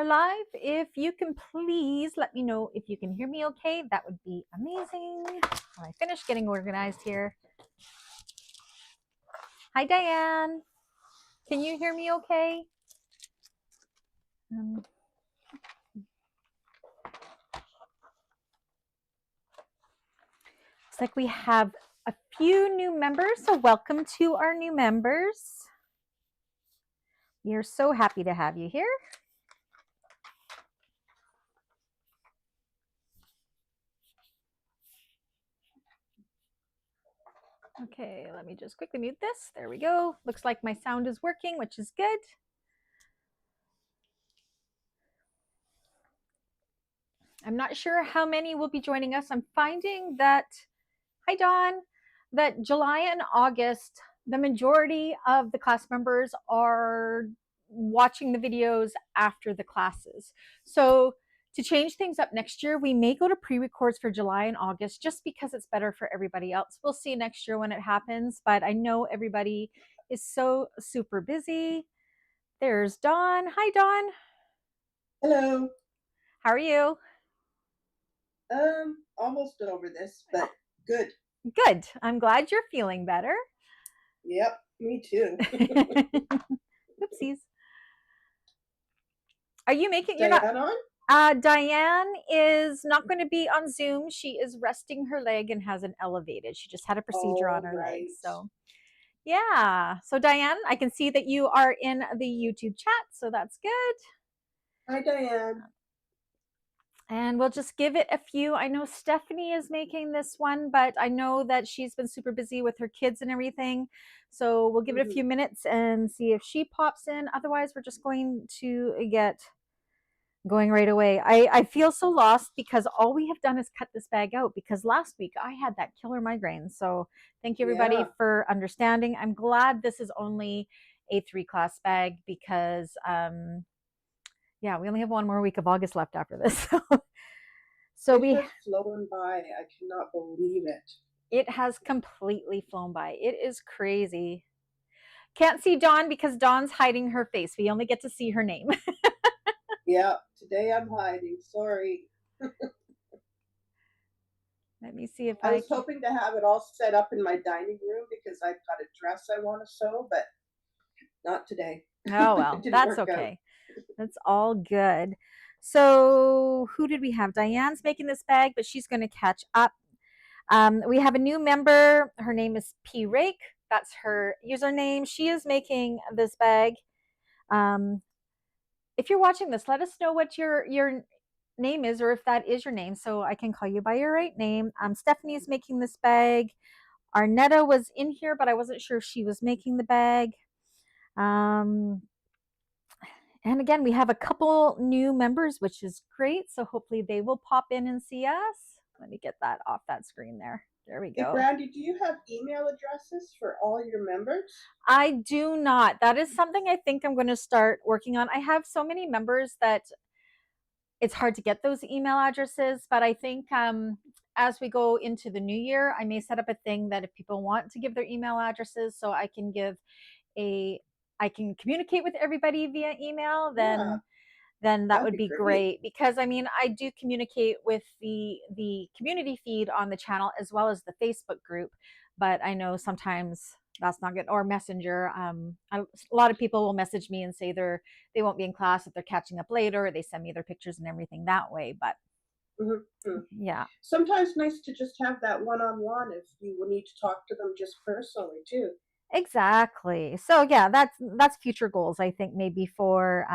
live. If you can please let me know if you can hear me okay, that would be amazing. When I finish getting organized here. Hi, Diane. Can you hear me okay? Looks like we have a few new members, so welcome to our new members. We are so happy to have you here. Okay, let me just quickly mute this. There we go. Looks like my sound is working, which is good. I'm not sure how many will be joining us. I'm finding that, hi Dawn, that July and August, the majority of the class members are watching the videos after the classes. So to change things up next year, we may go to pre-records for July and August just because it's better for everybody else. We'll see next year when it happens, but I know everybody is so super busy. There's Dawn. Hi, Dawn. Hello. How are you? Almost over this, but good. Good. I'm glad you're feeling better. Yep, me too. Oopsies. Are you making Diane on? Diane is not going to be on Zoom. She is resting her leg and has an elevated. She just had a procedure on her leg. So yeah. So Diane, I can see that you are in the YouTube chat, so that's good. Hi, Diane. And we'll just give it a few. I know Stephanie is making this one, but I know that she's been super busy with her kids and everything. So we'll give it a few minutes and see if she pops in. Otherwise, we're just going to get going right away. I feel so lost because all we have done is cut this bag out because last week I had that killer migraine. So thank you everybody for understanding. I'm glad this is only a 3-class bag because yeah, we only have one more week of August left after this. So it has flown by. I cannot believe it. It has completely flown by. It is crazy. Can't see Dawn because Dawn's hiding her face. We only get to see her name. Yeah, today I'm hiding. Sorry. Let me see if I was hoping to have it all set up in my dining room because I've got a dress I want to sew, but not today. Oh, well, that's okay. That's all good. So who did we have? Diane's making this bag, but she's going to catch up. We have a new member. Her name is P. Rake. That's her username. She is making this bag. If you're watching this, let us know what your name is or if that is your name so I can call you by your right name. Stephanie is making this bag. Arnetta was in here, but I wasn't sure if she was making the bag. And again, we have a couple new members, which is great. So hopefully they will pop in and see us. Let me get that off that screen there. There we go. Hey, Brandy, do you have email addresses for all your members? I do not. That is something I think I'm going to start working on. I have so many members that it's hard to get those email addresses, but I think as we go into the new year, I may set up a thing that if people want to give their email addresses so I can give I can communicate with everybody via email, then that would be great. Because I mean, I do communicate with the community feed on the channel as well as the Facebook group, but I know sometimes that's not good. Or Messenger. A lot of people will message me and say they won't be in class if they're catching up later, or they send me their pictures and everything that way. But yeah, sometimes nice to just have that one-on-one if you need to talk to them just personally too. Exactly. So yeah, that's future goals, I think, maybe for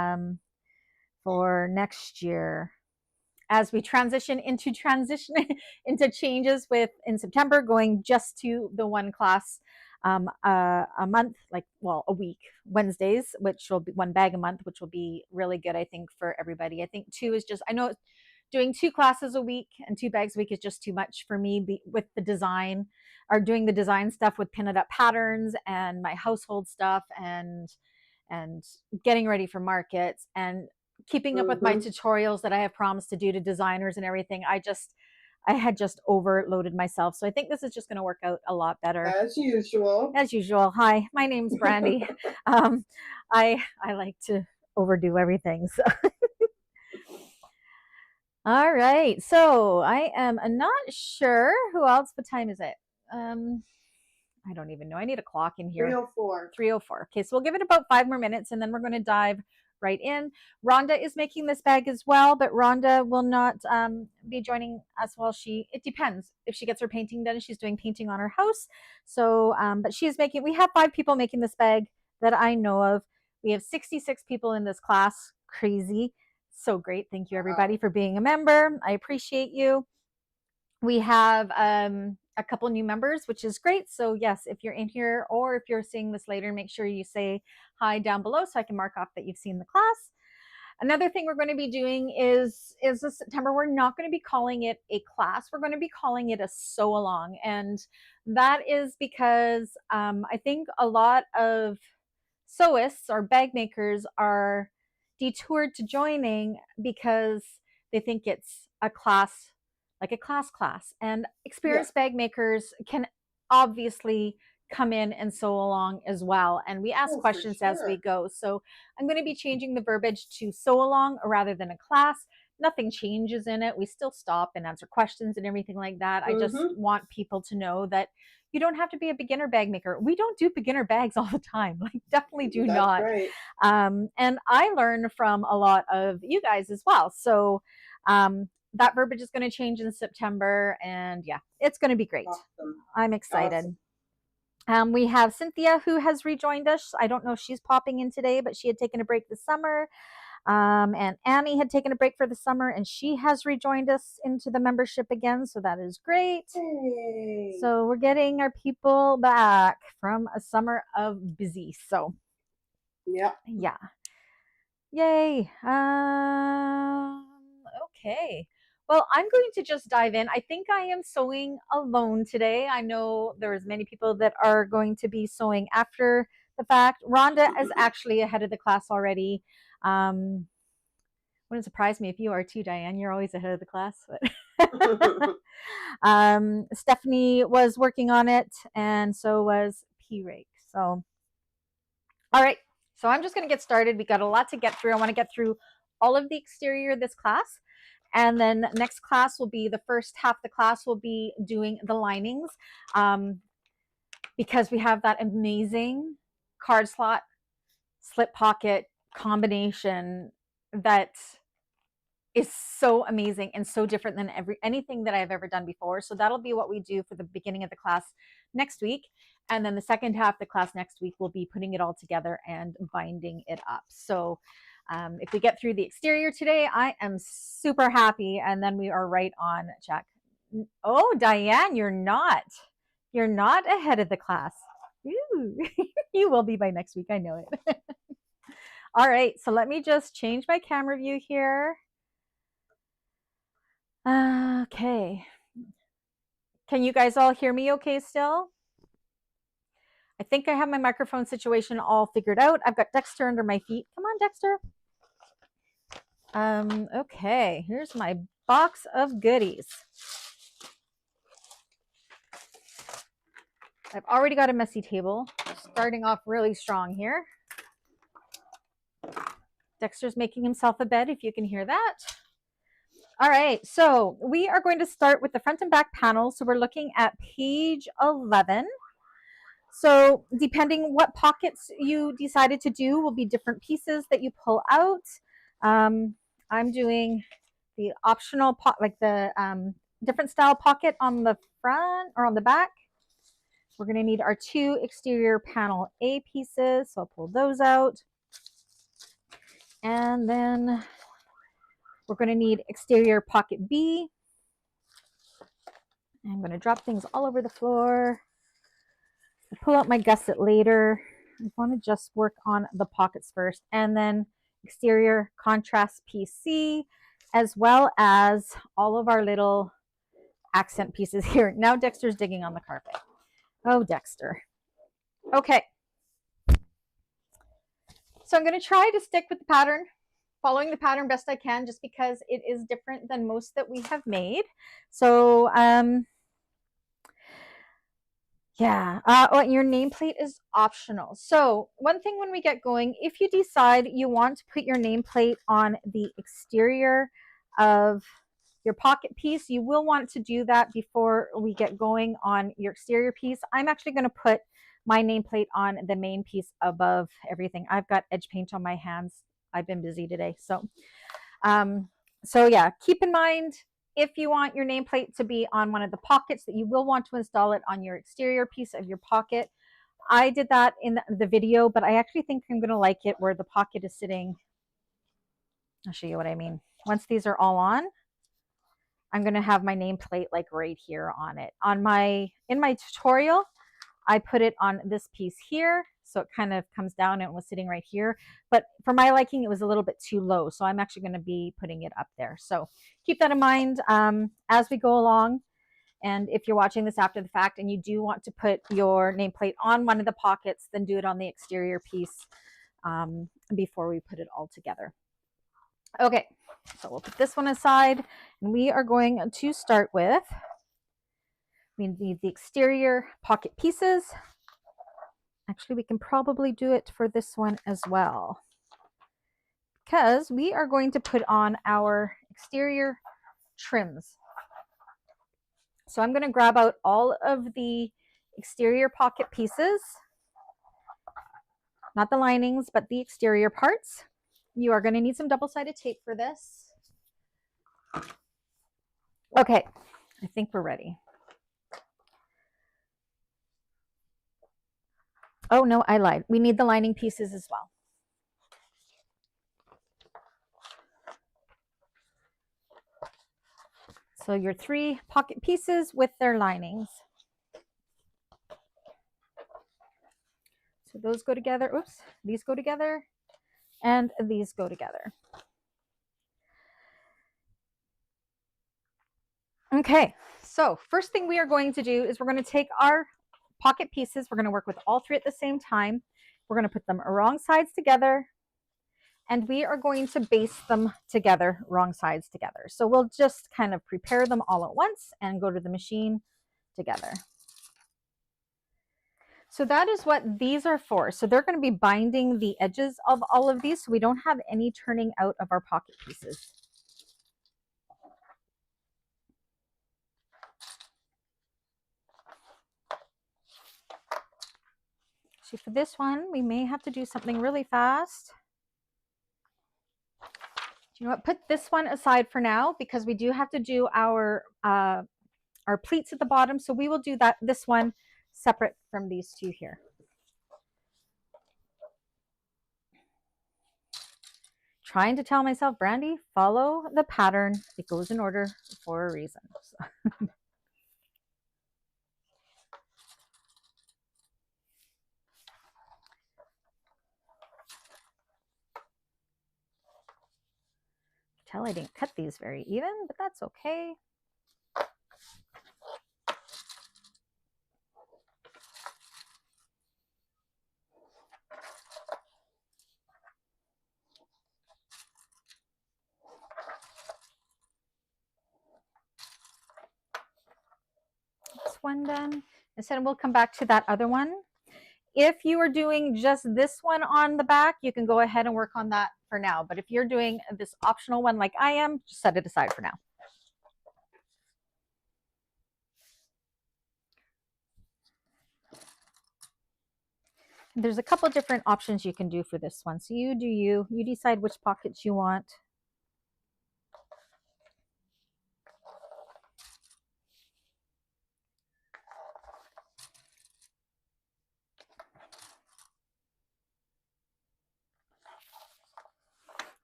next year as we transition into changes with in September going just to the one class a month, like, well, a week, Wednesdays, which will be one bag a month, which will be really good, I think, for everybody. I think 2 is just, I know doing 2 classes a week and 2 bags a week is just too much for me with the design or doing the design stuff with pin it up patterns and my household stuff and getting ready for markets and keeping up with my tutorials that I have promised to do to designers and everything. I had just overloaded myself. So I think this is just going to work out a lot better. As usual. As usual. Hi, my name's Brandy. I like to overdo everything. So All right. So I am not sure who else. What time is it? Um, I don't even know. I need a clock in here. 304. 3:04. Okay, so we'll give it about 5 more minutes and then we're going to dive right in. Rhonda is making this bag as well, but Rhonda will not be joining us while it depends. If she gets her painting done, she's doing painting on her house. So, but she is making, we have 5 people making this bag that I know of. We have 66 people in this class. Crazy. So great. Thank you, everybody, for being a member. I appreciate you. We have a couple new members, which is great. So yes, if you're in here or if you're seeing this later, make sure you say hi down below so I can mark off that you've seen the class. Another thing we're going to be doing is this September, we're not going to be calling it a class. We're going to be calling it a sew along. And that is because I think a lot of sewists or bag makers are detoured to joining because they think it's a class, like a class. And experienced bag makers can obviously come in and sew along as well. And we ask questions as we go. So I'm going to be changing the verbiage to sew along rather than a class. Nothing changes in it. We still stop and answer questions and everything like that. I just want people to know that you don't have to be a beginner bag maker. We don't do beginner bags all the time. Like, definitely do not. Right. And I learn from a lot of you guys as well. So that verbiage is going to change in September. And yeah, it's going to be great. Awesome. I'm excited. Awesome. We have Cynthia, who has rejoined us. I don't know if she's popping in today, but she had taken a break this summer. And Annie had taken a break for the summer and she has rejoined us into the membership again. So that is great. Hey. So we're getting our people back from a summer of busy. So yeah. Yay. Okay. Well, I'm going to just dive in. I think I am sewing alone today. I know there's many people that are going to be sewing after the fact. Rhonda is actually ahead of the class already. Wouldn't surprise me if you are too, Diane. You're always ahead of the class. Stephanie was working on it, and so was P-Rake. So, all right. So I'm just going to get started. We got a lot to get through. I want to get through all of the exterior of this class. And then next class will be the first half of the class will be doing the linings because we have that amazing card slot slip pocket combination that is so amazing and so different than anything that I've ever done before. So that'll be what we do for the beginning of the class next week. And then the second half of the class next week, we'll be putting it all together and binding it up. So if we get through the exterior today, I am super happy. And then we are right on check. Oh, Diane, you're not ahead of the class. Ooh. You will be by next week. I know it. All right. So let me just change my camera view here. Okay. Can you guys all hear me okay still? I think I have my microphone situation all figured out. I've got Dexter under my feet. Come on, Dexter. Okay, here's my box of goodies. I've already got a messy table. Starting off really strong here. Dexter's making himself a bed, if you can hear that. All right, so we are going to start with the front and back panels. So we're looking at page 11. So depending what pockets you decided to do will be different pieces that you pull out. I'm doing the optional, like the different style pocket on the front or on the back. We're going to need our 2 exterior panel A pieces. So I'll pull those out. And then we're going to need exterior pocket B. I'm going to drop things all over the floor. I'll pull out my gusset later. I want to just work on the pockets first. And then exterior contrast piece C, as well as all of our little accent pieces here. Now Dexter's digging on the carpet. Oh, Dexter. Okay. So I'm going to try to stick with the pattern, following the pattern best I can, just because it is different than most that we have made. So, yeah, your nameplate is optional. So one thing when we get going, if you decide you want to put your nameplate on the exterior of Your pocket piece, you will want to do that before we get going on your exterior piece. I'm actually going to put my nameplate on the main piece above everything. I've got edge paint on my hands. I've been busy today. So yeah, keep in mind, if you want your nameplate to be on one of the pockets, that you will want to install it on your exterior piece of your pocket. I did that in the video, but I actually think I'm going to like it where the pocket is sitting. I'll show you what I mean. Once these are all on, I'm going to have my nameplate like right here on it. In my tutorial, I put it on this piece here, so it kind of comes down and it was sitting right here. But for my liking, it was a little bit too low, so I'm actually going to be putting it up there. So keep that in mind as we go along. And if you're watching this after the fact and you do want to put your nameplate on one of the pockets, then do it on the exterior piece before we put it all together. Okay, so we'll put this one aside, and we are going to start with, we need the exterior pocket pieces. Actually, we can probably do it for this one as well, because we are going to put on our exterior trims. So I'm going to grab out all of the exterior pocket pieces, not the linings, but the exterior parts. You are going to need some double-sided tape for this. Okay, I think we're ready. Oh no, I lied. We need the lining pieces as well. So your 3 pocket pieces with their linings. So those go together. Oops, these go together, and these go together. Okay, so first thing we are going to do is we're going to take our pocket pieces. We're going to work with all 3 at the same time. We're going to put them wrong sides together, and we are going to baste them together, wrong sides together. So we'll just kind of prepare them all at once and go to the machine together. So that is what these are for. So they're going to be binding the edges of all of these, so we don't have any turning out of our pocket pieces. So for this one, we may have to do something really fast. You know what? Put this one aside for now, because we do have to do our pleats at the bottom. So we will do this one separate from these 2 here. Trying to tell myself, Brandy, follow the pattern. It goes in order for a reason. So. Tell I didn't cut these very even, but that's okay. This one done. I said we'll come back to that other one. If you are doing just this one on the back, you can go ahead and work on that for now. But if you're doing this optional one like I am, just set it aside for now. There's a couple different options you can do for this one. So you do you decide which pockets you want.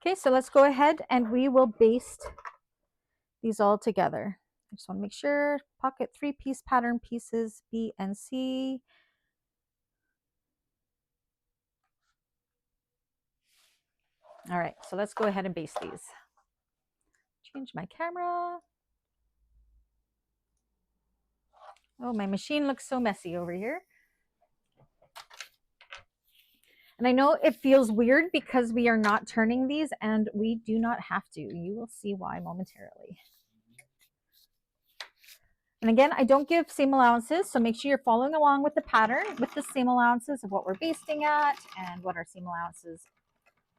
Okay, so let's go ahead and we will baste these all together. I just want to make sure pocket 3-piece pattern pieces B and C. All right, so let's go ahead and baste these. Change my camera. Oh, my machine looks so messy over here. And I know it feels weird because we are not turning these, and we do not have to. You will see why momentarily. And again, I don't give seam allowances, so make sure you're following along with the pattern with the seam allowances of what we're basting at and what our seam allowances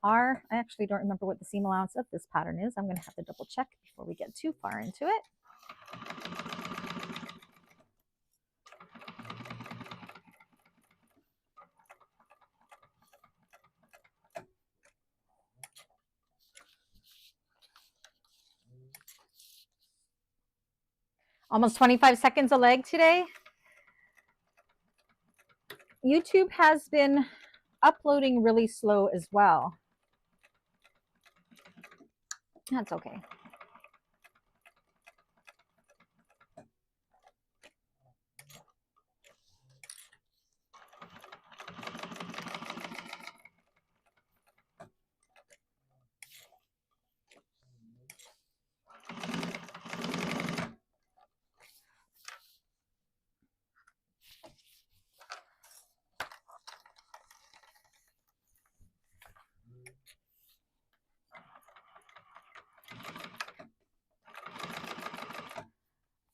are. I actually don't remember what the seam allowance of this pattern is. I'm going to have to double check before we get too far into it. Almost 25 seconds a leg today. YouTube has been uploading really slow as well. That's okay.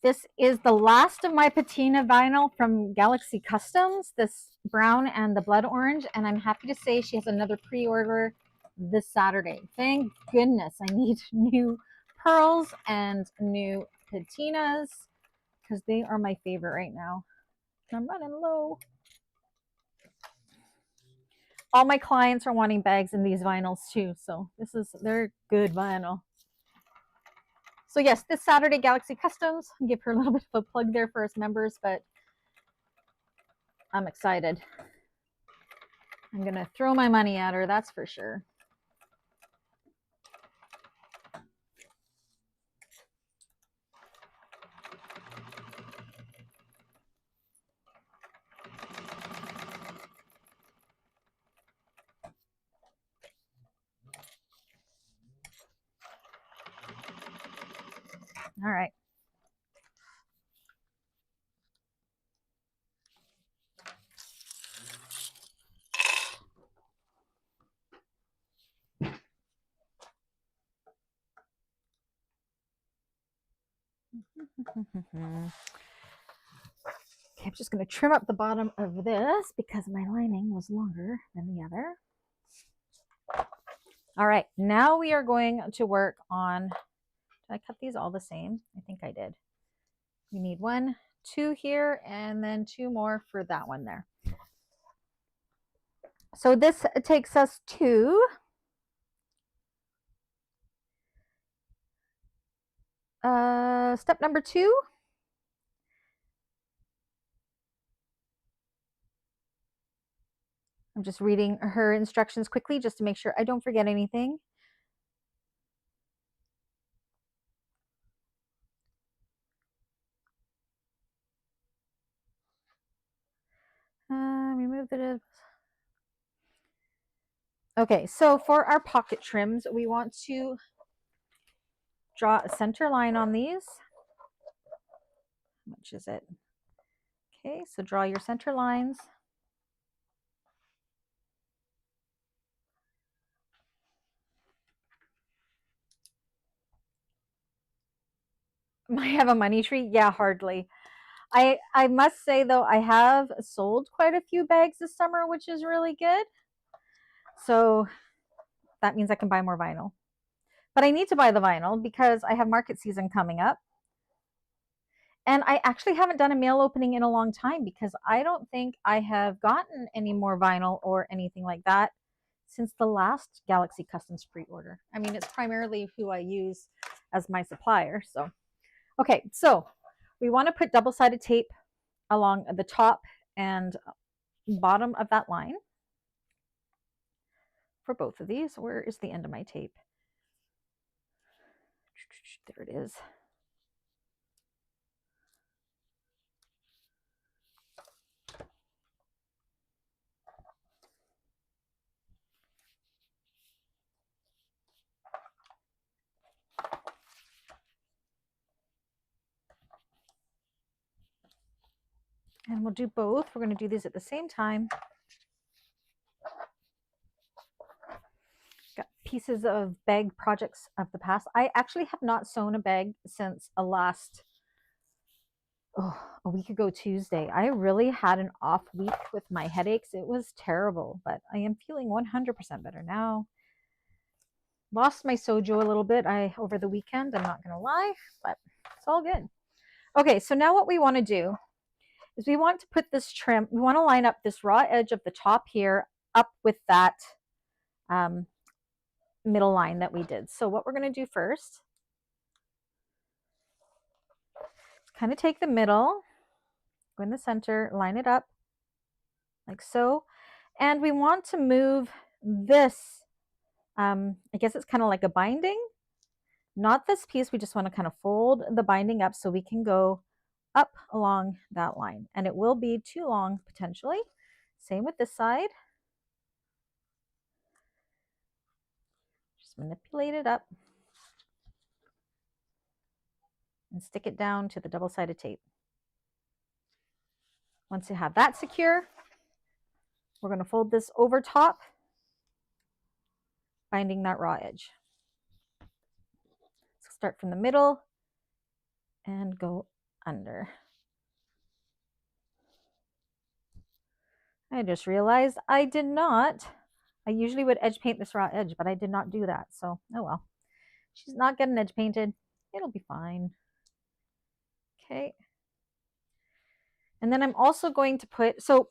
This is the last of my patina vinyl from Galaxy Customs, this brown and the blood orange, and I'm happy to say she has another pre-order this Saturday. Thank goodness. I need new pearls and new patinas because they are my favorite right now. I'm running low. All my clients are wanting bags in these vinyls too, so they're good vinyl. So yes, this Saturday, Galaxy Customs. I'll give her a little bit of a plug there for us members, but I'm excited. I'm going to throw my money at her, that's for sure. All right. Okay, I'm just going to trim up the bottom of this because my lining was longer than the other. All right, now we are going to work on, did I cut these all the same? I think I did. We need 1, 2 here, and then 2 more for that one there. So this takes us to step number 2. I'm just reading her instructions quickly just to make sure I don't forget anything. Remove the... Okay, so for our pocket trims, we want to draw a center line on these. How much is it? Okay, so draw your center lines. I have a money tree? Yeah, hardly. I must say though, I have sold quite a few bags this summer, which is really good. So that means I can buy more vinyl. But I need to buy the vinyl because I have market season coming up. And I actually haven't done a mail opening in a long time because I don't think I have gotten any more vinyl or anything like that since the last Galaxy Customs pre-order. I mean, it's primarily who I use as my supplier. So, okay, so we want to put double-sided tape along the top and bottom of that line for both of these. Where is the end of my tape? There it is. And we'll do both. We're going to do these at the same time. Got pieces of bag projects of the past. I actually have not sewn a bag since a week ago Tuesday. I really had an off week with my headaches. It was terrible, but I am feeling 100% better now. Lost my sojo a little bit over the weekend, I'm not going to lie, but it's all good. Okay, so now what we want to do is we want to put this trim, we want to line up this raw edge of the top here up with that middle line that we did. So what we're going to do first is kind of take the middle, go in the center, line it up like so. And we want to move this, I guess it's kind of like a binding, not this piece. We just want to kind of fold the binding up so we can go up along that line. And it will be too long potentially. Same with this side. Just manipulate it up and stick it down to the double-sided tape. Once you have that secure, we're going to fold this over top, binding that raw edge. So start from the middle and go under. I just realized I did not. I usually would edge paint this raw edge, but I did not do that. So, oh well. She's not getting edge painted. It'll be fine. Okay. And then I'm also going to put, so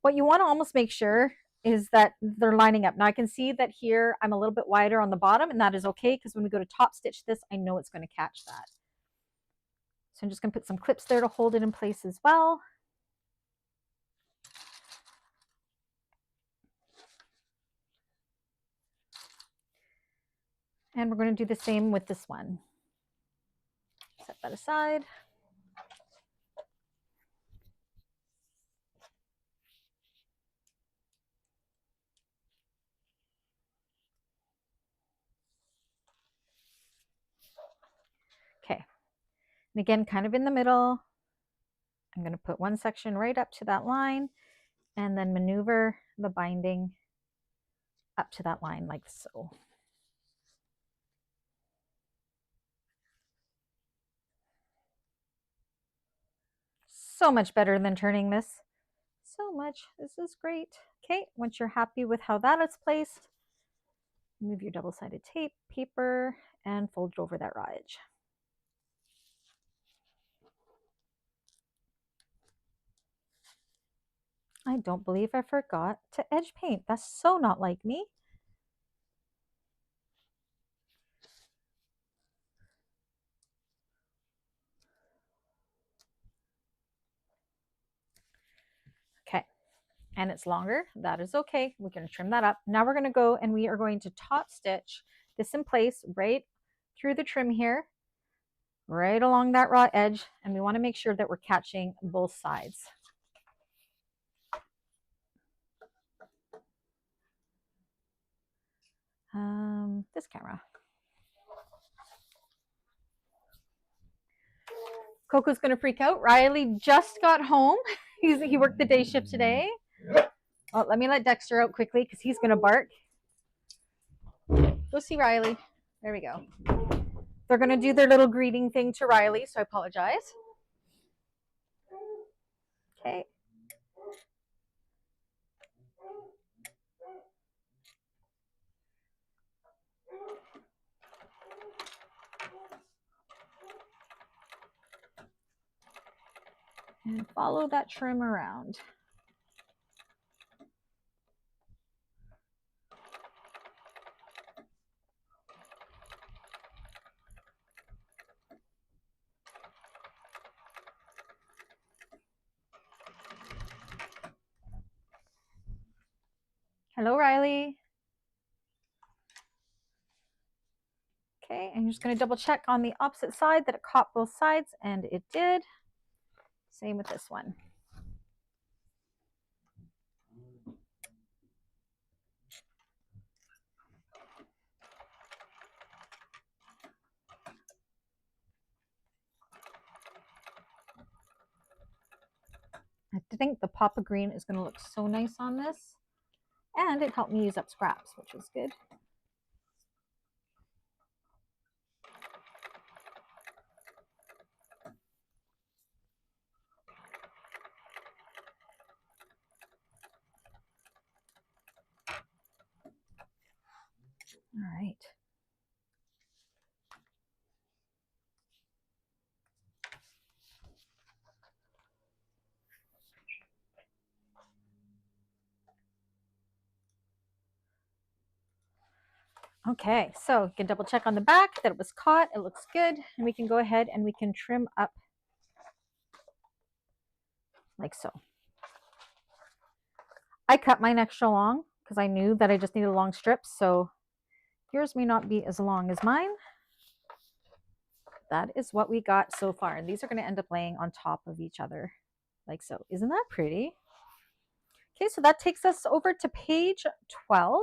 what you want to almost make sure is that they're lining up. Now I can see that here I'm a little bit wider on the bottom, and that is okay because when we go to top stitch this, I know it's going to catch that. So I'm just going to put some clips there to hold it in place as well. And we're going to do the same with this one. Set that aside. Okay. And again, kind of in the middle. I'm going to put one section right up to that line and then maneuver the binding up to that line like so. So much better than turning this. So much. This is great. Okay, once you're happy with how that is placed, move your double-sided tape, paper, and fold it over that raw edge. I don't believe I forgot to edge paint. That's so not like me. Okay, and it's longer. That is okay. We're going to trim that up. Now we're going to go and we are going to top stitch this in place right through the trim here, right along that raw edge, and we want to make sure that we're catching both sides. This camera. Coco's gonna freak out. Riley just got home. He worked the day shift today. Oh, let me let Dexter out quickly because he's gonna bark. Go see Riley. There we go. They're gonna do their little greeting thing to Riley, so I apologize. Okay. And follow that trim around. Hello, Riley. Okay, I'm just going to double check on the opposite side that it caught both sides, and it did. Same with this one. I think the Papa Green is going to look so nice on this, and it helped me use up scraps, which was good. All right. Okay, so you can double check on the back that it was caught. It looks good. And we can go ahead and we can trim up like so. I cut mine extra long because I knew that I just needed long strips. So yours may not be as long as mine. That is what we got so far. And these are going to end up laying on top of each other like so. Isn't that pretty? Okay, so that takes us over to page 12.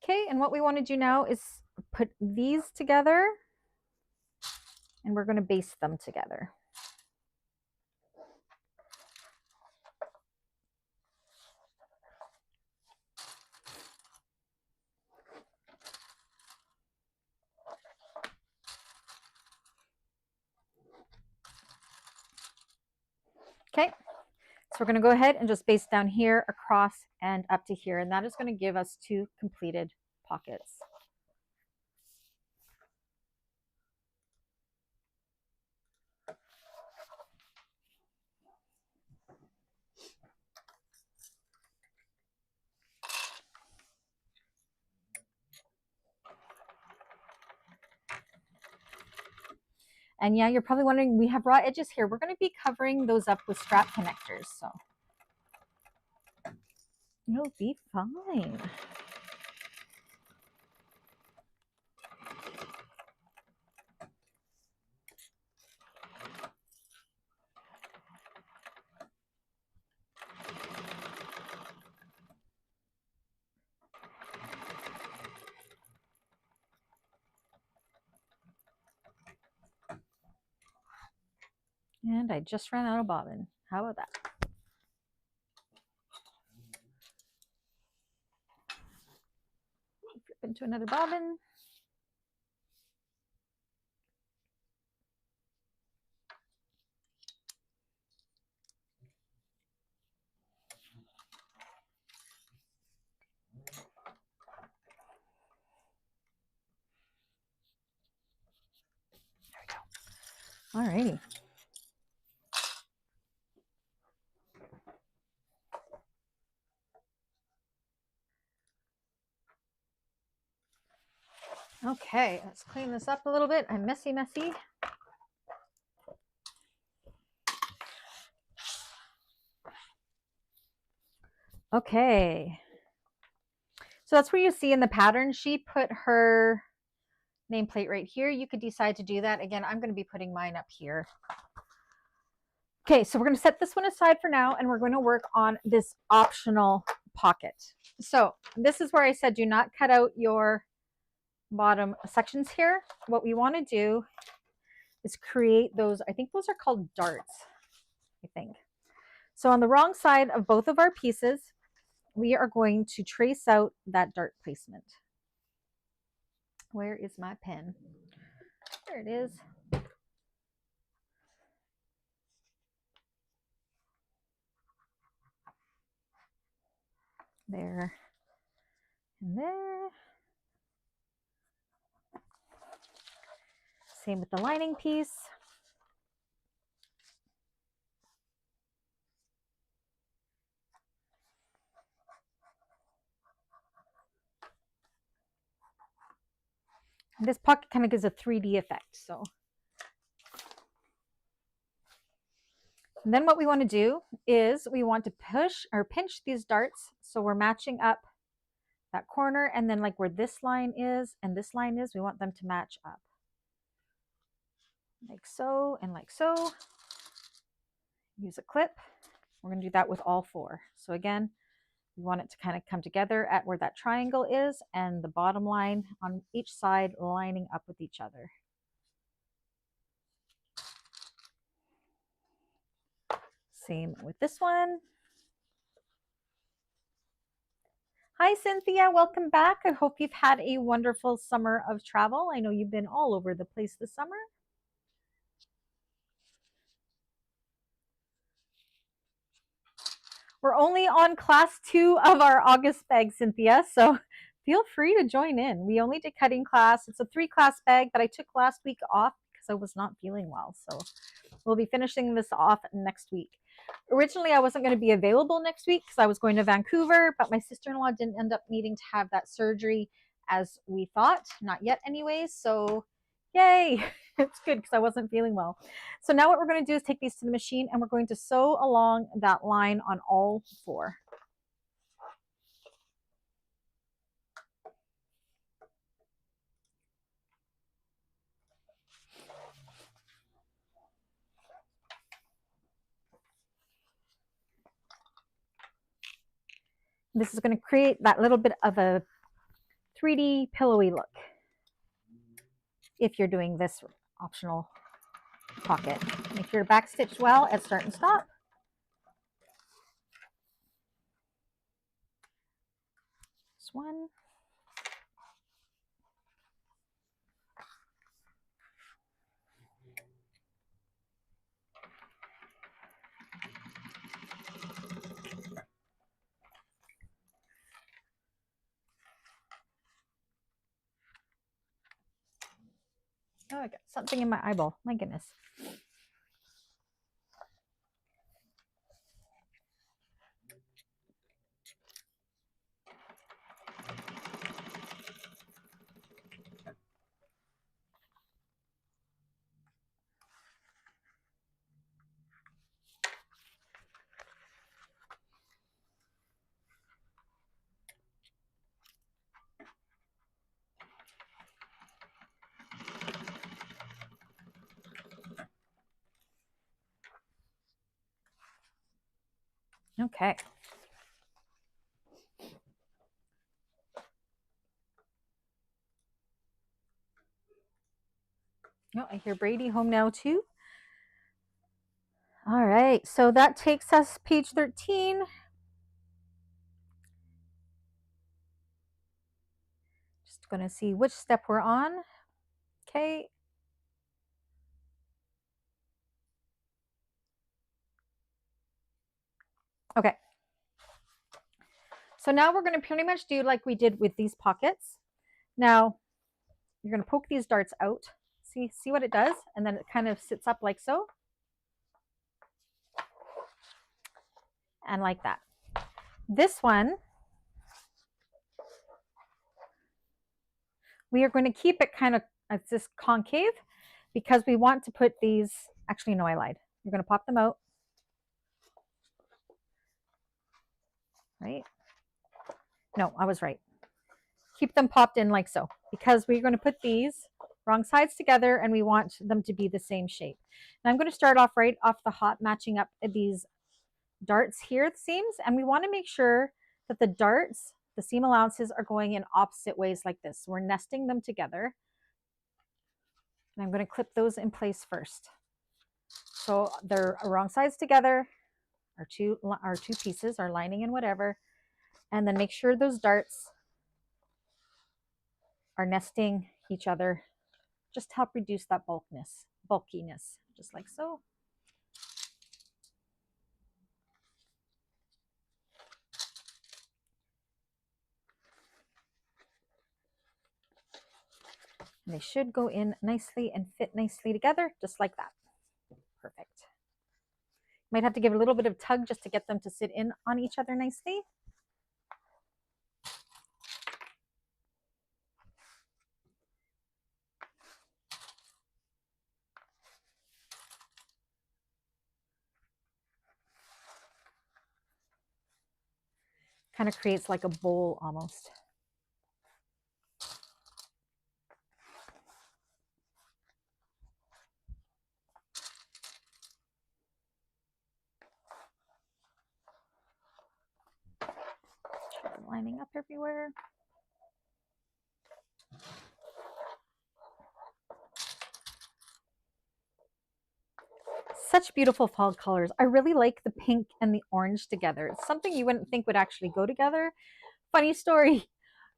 Okay, and what we want to do now is put these together and we're going to baste them together. Okay, so we're going to go ahead and just baste down here, across, and up to here. And that is going to give us 2 completed pockets. And yeah, you're probably wondering, we have raw edges here. We're going to be covering those up with strap connectors. So you'll be fine. And I just ran out of bobbin. How about that? Flip into another bobbin. There we go. Alrighty. Okay, let's clean this up a little bit. I'm messy. Okay. So that's where you see in the pattern, she put her nameplate right here. You could decide to do that. Again, I'm going to be putting mine up here. Okay, so we're going to set this one aside for now, and we're going to work on this optional pocket. So this is where I said do not cut out your bottom sections here. What we want to do is create those, I think those are called darts, I think. So on the wrong side of both of our pieces, we are going to trace out that dart placement. Where is my pen? There it is. There and there. Same with the lining piece. And this pocket kind of gives a 3D effect. So and then what we want to do is we want to push or pinch these darts so we're matching up that corner, and then like where this line is and this line is, we want them to match up. Like so and like so. Use a clip. We're going to do that with all 4. So again, we want it to kind of come together at where that triangle is and the bottom line on each side lining up with each other. Same with this one. Hi, Cynthia. Welcome back. I hope you've had a wonderful summer of travel. I know you've been all over the place this summer. We're only on class 2 of our August bag, Cynthia, so feel free to join in. We only did cutting class. It's a 3-class bag that I took last week off because I was not feeling well. So we'll be finishing this off next week. Originally, I wasn't going to be available next week because I was going to Vancouver, but my sister-in-law didn't end up needing to have that surgery as we thought. Not yet anyways. So yay. It's good because I wasn't feeling well. So now what we're going to do is take these to the machine and we're going to sew along that line on all four. This is going to create that little bit of a 3D pillowy look if you're doing this optional pocket. Make sure to back stitch well at start and stop. This one. Oh, I got something in my eyeball. My goodness. Okay. Oh, I hear Brady home now too. All right, so that takes us page 13. Just going to see which step we're on. Okay. Okay. So now we're going to pretty much do like we did with these pockets. Now, you're going to poke these darts out. See what it does? And then it kind of sits up like so. And like that. This one, we are going to keep it kind of as this concave because we want to put these, actually no, I lied. You're going to pop them out. Right? No, I was right. Keep them popped in like so because we're going to put these wrong sides together and we want them to be the same shape. And I'm going to start off right off the hop matching up these darts here at the seams, and we want to make sure that the darts, the seam allowances, are going in opposite ways like this. We're nesting them together. And I'm going to clip those in place first. So they're wrong sides together, our two pieces, our lining and whatever. And then make sure those darts are nesting each other. Just help reduce that bulkiness, just like so. And they should go in nicely and fit nicely together, just like that. Perfect. Might have to give a little bit of tug just to get them to sit in on each other nicely. Kind of creates like a bowl almost. Lining up everywhere. Such beautiful fall colors. I really like the pink and the orange together. It's something you wouldn't think would actually go together. Funny story.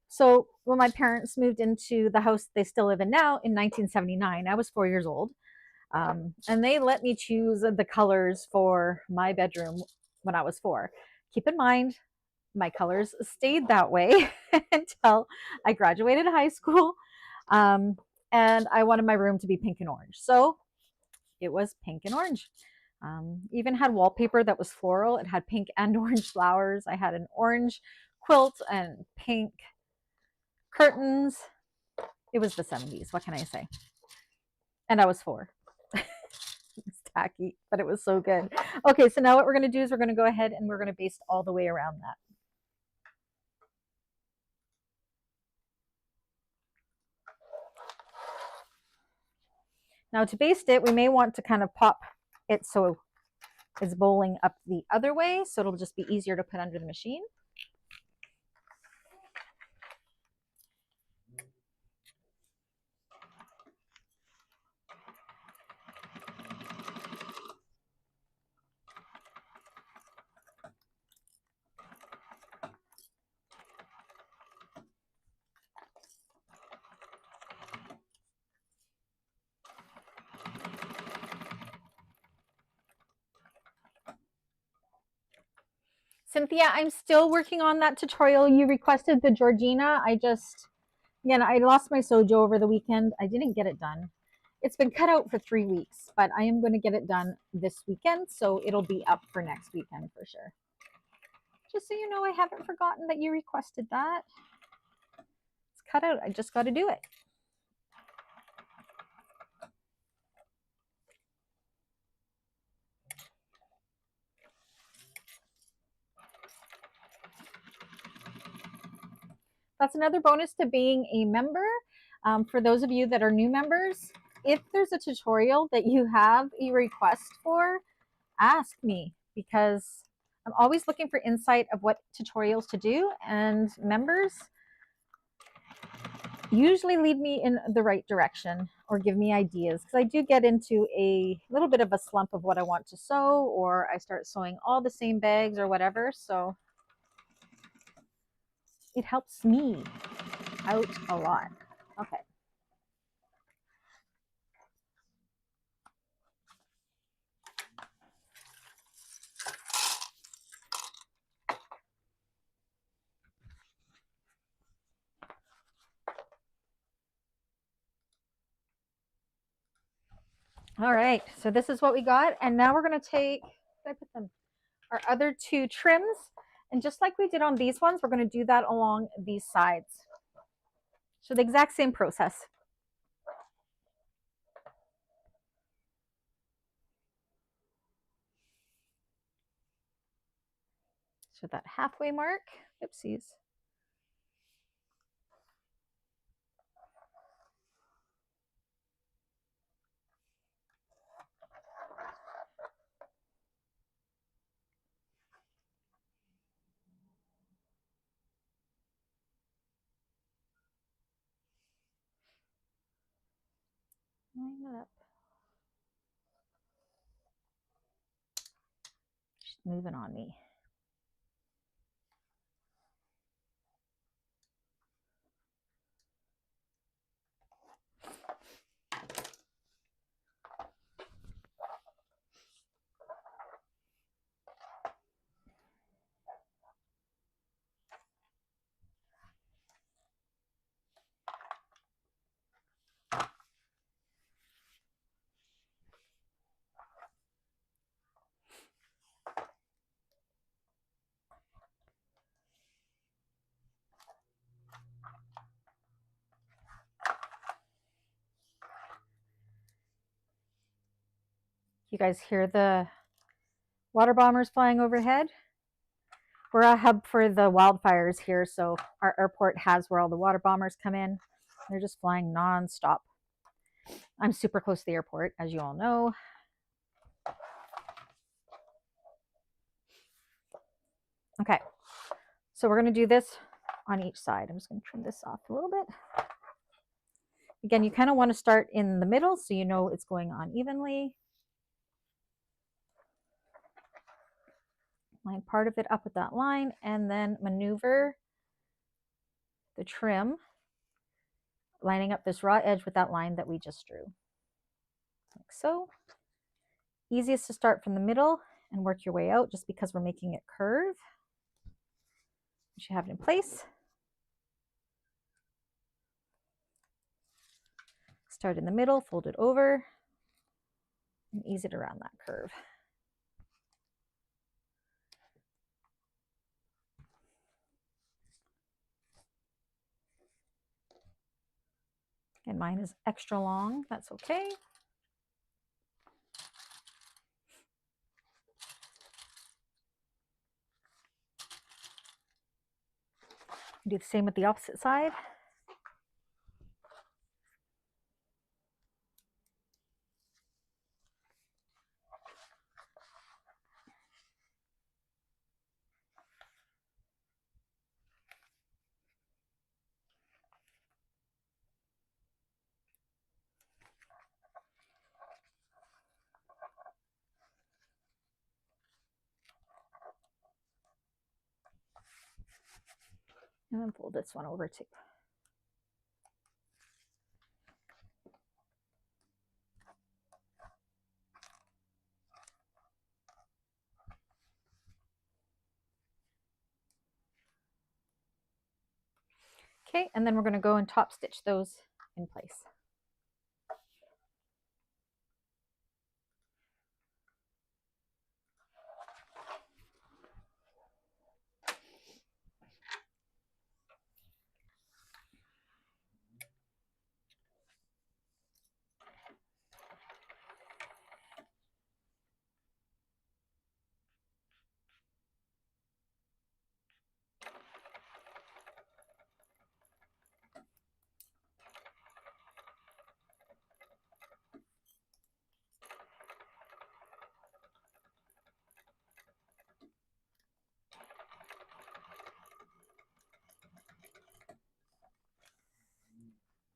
So when my parents moved into the house they still live in now in 1979, I was 4 years old. And they let me choose the colors for my bedroom when I was 4. Keep in mind, my colors stayed that way until I graduated high school. And I wanted my room to be pink and orange. So it was pink and orange. Even had wallpaper that was floral. It had pink and orange flowers. I had an orange quilt and pink curtains. It was the 70s. What can I say? And I was 4. It's tacky, but it was so good. Okay, so now what we're going to do is we're going to go ahead and we're going to baste all the way around that. Now to baste it, we may want to kind of pop it so it's bowling up the other way, so it'll just be easier to put under the machine. Cynthia, I'm still working on that tutorial. You requested the Georgina. Again, I lost my sojo over the weekend. I didn't get it done. It's been cut out for 3 weeks, but I am going to get it done this weekend, so it'll be up for next weekend for sure. Just so you know, I haven't forgotten that you requested that. It's cut out. I just got to do it. That's another bonus to being a member. For those of you that are new members, if there's a tutorial that you have a request for, ask me, because I'm always looking for insight of what tutorials to do, and members usually lead me in the right direction or give me ideas, because I do get into a little bit of a slump of what I want to sew, or I start sewing all the same bags or whatever. So it helps me out a lot. Okay. All right, so this is what we got. And now we're going to take, I put them, our other 2 trims. And just like we did on these ones, we're going to do that along these sides. So the exact same process. So that halfway mark, oopsies. Line it up. She's moving on me. You guys hear the water bombers flying overhead? We're a hub for the wildfires here, so our airport has where all the water bombers come in. They're just flying nonstop. I'm super close to the airport, as you all know. Okay, so we're going to do this on each side. I'm just going to trim this off a little bit. Again, you kind of want to start in the middle so you know it's going on evenly. Line part of it up with that line, and then maneuver the trim, lining up this raw edge with that line that we just drew. Like so. Easiest to start from the middle and work your way out, just because we're making it curve. You should have it in place. Start in the middle, fold it over, and ease it around that curve. And mine is extra long. That's okay. Do the same with the opposite side. And then fold this one over too. Okay, and then we're going to go and top stitch those in place.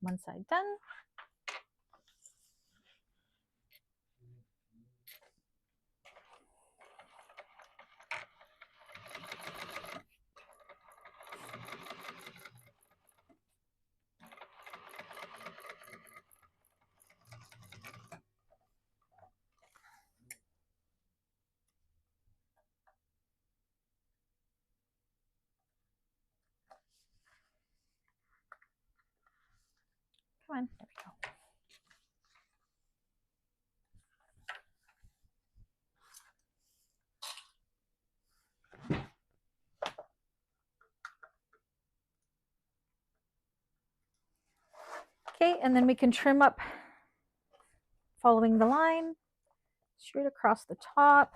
One side done. Come on, there we go. Okay, and then we can trim up following the line, straight across the top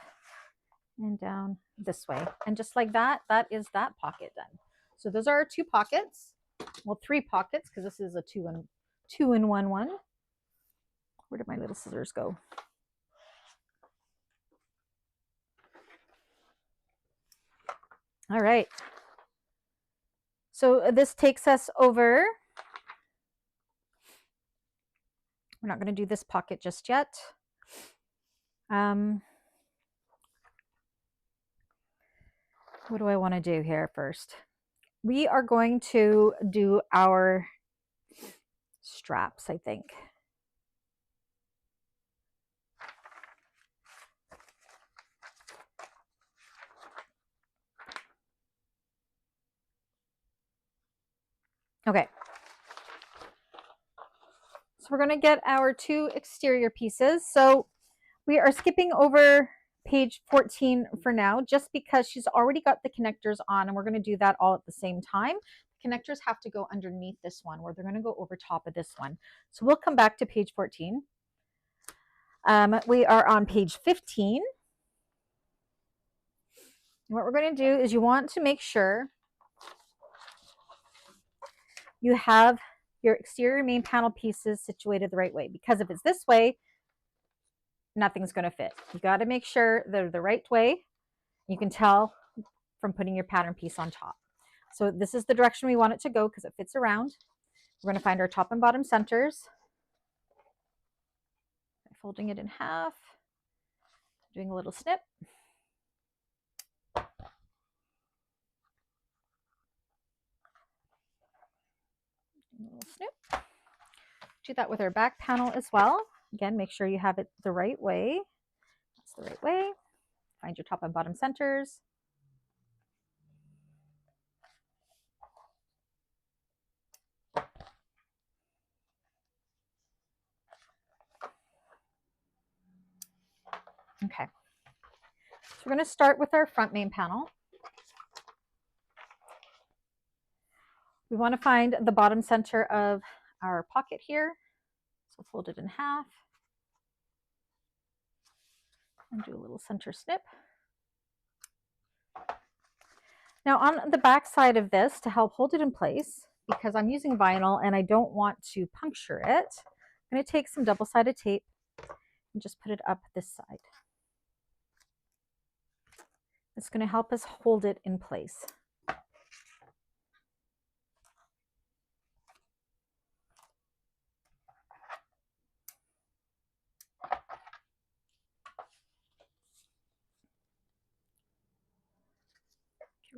and down this way. And just like that, that is that pocket done. So those are our 2 pockets. Well, 3 pockets, because this is a two in one one. Where did my little scissors go? All right. So this takes us over. We're not going to do this pocket just yet. What do I want to do here first? We are going to do our straps, I think. Okay. So we're going to get our 2 exterior pieces. So we are skipping over page 14 for now, just because she's already got the connectors on, and we're going to do that all at the same time. The connectors have to go underneath this one, where they're going to go over top of this one. So we'll come back to page 14. We are on page 15. And what we're going to do is you want to make sure you have your exterior main panel pieces situated the right way, because if it's this way, nothing's going to fit. You got to make sure they're the right way. You can tell from putting your pattern piece on top. So this is the direction we want it to go because it fits around. We're going to find our top and bottom centers. Folding it in half, doing a little snip. A little snip. Do that with our back panel as well. Again, make sure you have it the right way. That's the right way. Find your top and bottom centers. Okay. So we're going to start with our front main panel. We want to find the bottom center of our pocket here. So fold it in half and do a little center snip. Now on the back side of this, to help hold it in place, because I'm using vinyl and I don't want to puncture it, I'm going to take some double-sided tape and just put it up this side. It's going to help us hold it in place.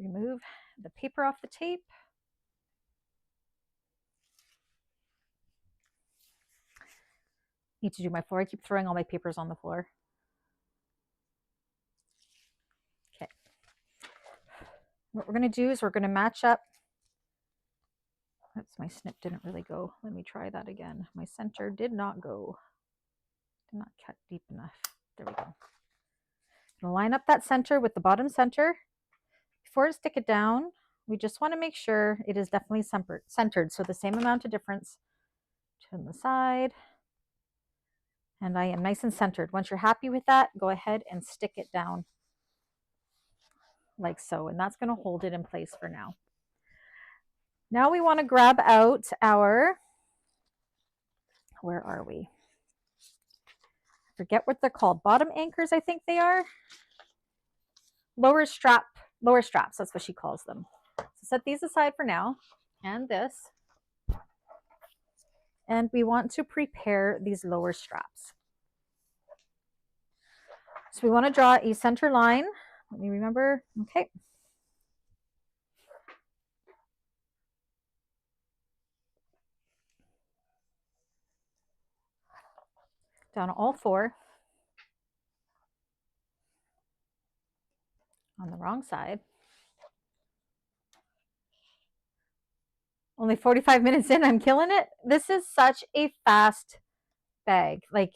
Remove the paper off the tape. Need to do my floor. I keep throwing all my papers on the floor. Okay. What we're going to do is we're going to match up. Oops, my snip didn't really go. Let me try that again. My center did not go. Did not cut deep enough. There we go. I'm going to line up that center with the bottom center. Before I stick it down, we just want to make sure it is definitely centered. So the same amount of difference to the side. And I am nice and centered. Once you're happy with that, go ahead and stick it down like so. And that's going to hold it in place for now. Now we want to grab out our, where are we? I forget what they're called. Bottom anchors, I think they are. Lower straps, that's what she calls them. So set these aside for now, and this. And we want to prepare these lower straps. So we want to draw a center line. Let me remember. Okay. Down all four. On the wrong side. Only 45 minutes in, I'm killing it. This is such a fast bag. Like,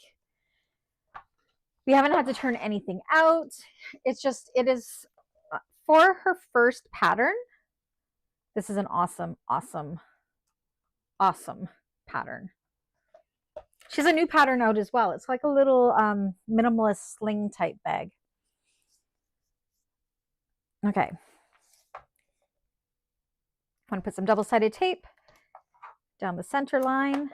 we haven't had to turn anything out. It's just, it is, for her first pattern, this is an awesome, awesome, awesome pattern. She has a new pattern out as well. It's like a little minimalist sling type bag. Okay. I want to put some double-sided tape down the center line.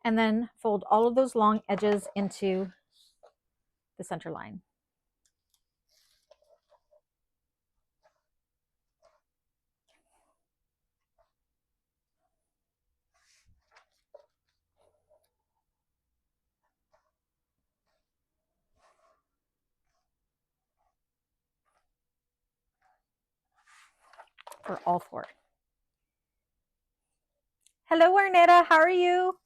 And then fold all of those long edges into the center line. For all four. Hello, Arnetta. How are you?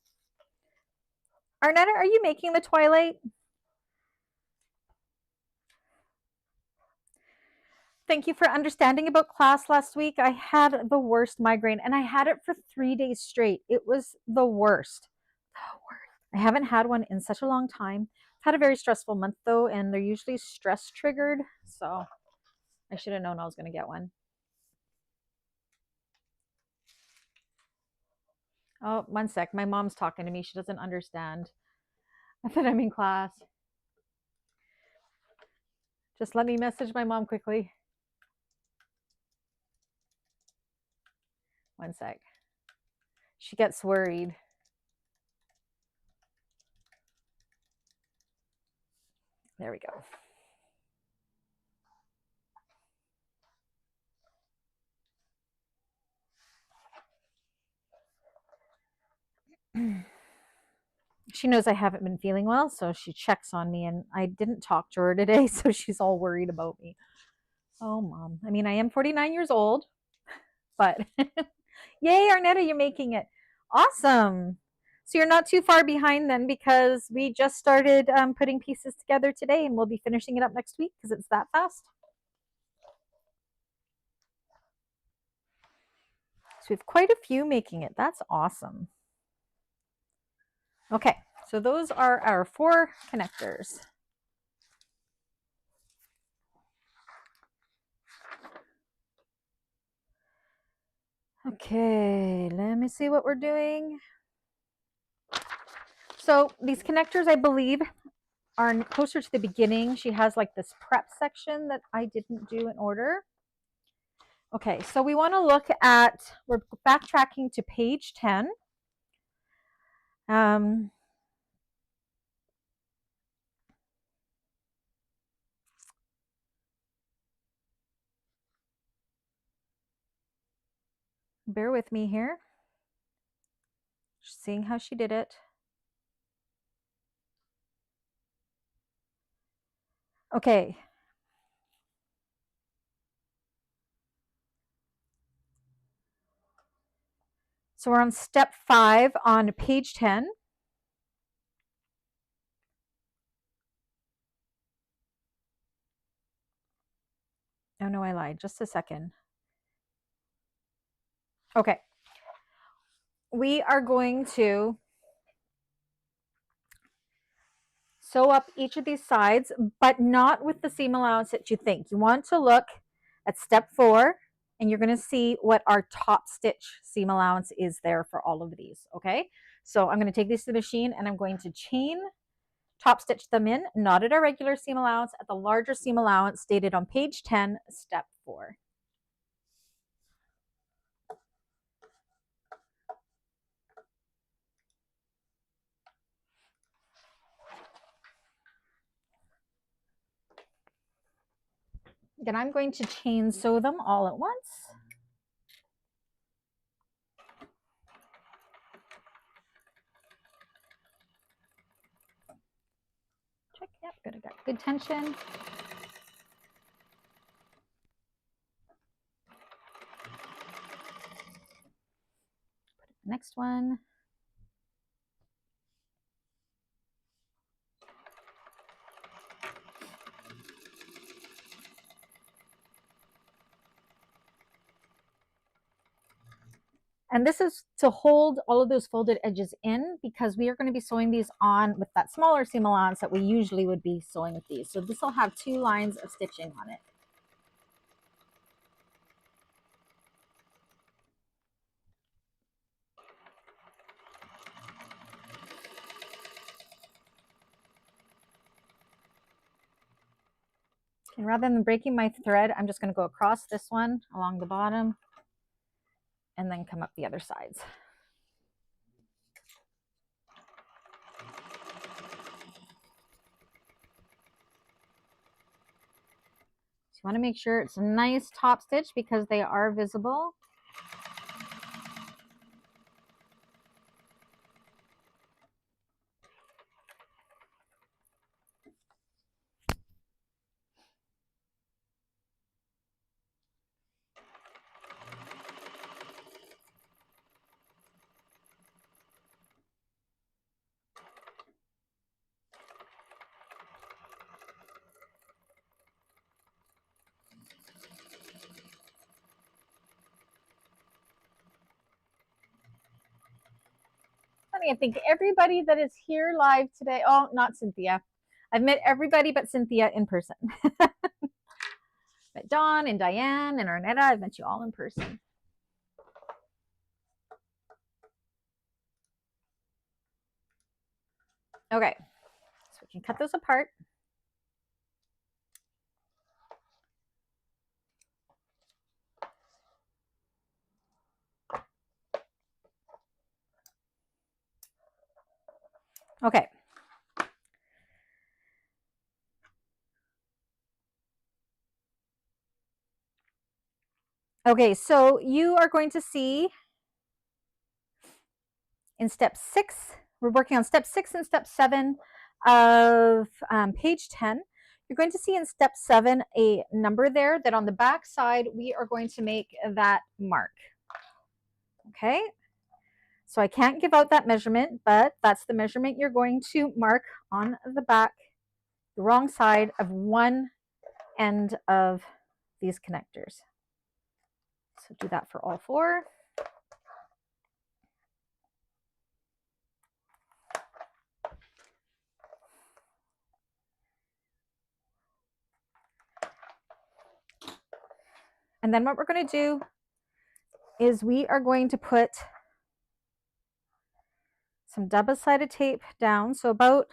Arnetta, are you making the Twilight? Thank you for understanding about class last week. I had the worst migraine and I had it for 3 days straight. It was the worst. I haven't had one in such a long time. I've had a very stressful month though, and they're usually stress triggered. So I should have known I was going to get one. Oh, one sec. My mom's talking to me. She doesn't understand. I said I'm in class. Just let me message my mom quickly. One sec. She gets worried. There we go. She knows I haven't been feeling well, so she checks on me, and I didn't talk to her today, so she's all worried about me. Oh, Mom. I mean, I am 49 years old, but yay, Arnetta, you're making it. Awesome. So you're not too far behind then, because we just started putting pieces together today, and we'll be finishing it up next week because it's that fast. So we have quite a few making it. That's awesome. Okay, so those are our 4 connectors. Okay, let me see what we're doing. So these connectors, I believe, are closer to the beginning. She has like this prep section that I didn't do in order. Okay, so we want to look at, we're backtracking to page 10. Bear with me here. Just seeing how she did it. Okay. So we're on step 5 on page 10. Oh no, I lied. Just a second. Okay. We are going to sew up each of these sides, but not with the seam allowance that you think. You want to look at step 4, and you're going to see what our top stitch seam allowance is there for all of these. Okay. So I'm going to take these to the machine and I'm going to chain top stitch them in, not at our regular seam allowance, at the larger seam allowance stated on page 10, step 4. Then I'm going to chain sew them all at once. Check, yep, good, I got good tension. Next one. And this is to hold all of those folded edges in, because we are going to be sewing these on with that smaller seam allowance that we usually would be sewing with these. So this will have 2 lines of stitching on it. And rather than breaking my thread, I'm just going to go across this one along the bottom and then come up the other sides. So you want to make sure it's a nice top stitch because they are visible. Funny, I think everybody that is here live today, oh, not Cynthia. I've met everybody but Cynthia in person. Met Dawn and Diane and Arnetta. I've met you all in person. Okay, so we can cut those apart. Okay. Okay, so you are going to see in step 6, we're working on step 6 and step 7 of page 10. You're going to see in step 7 a number there that on the back side we are going to make that mark. Okay, so I can't give out that measurement, but that's the measurement you're going to mark on the back, the wrong side of one end of these connectors. So do that for all 4. And then what we're going to do is we are going to put some double-sided tape down, so about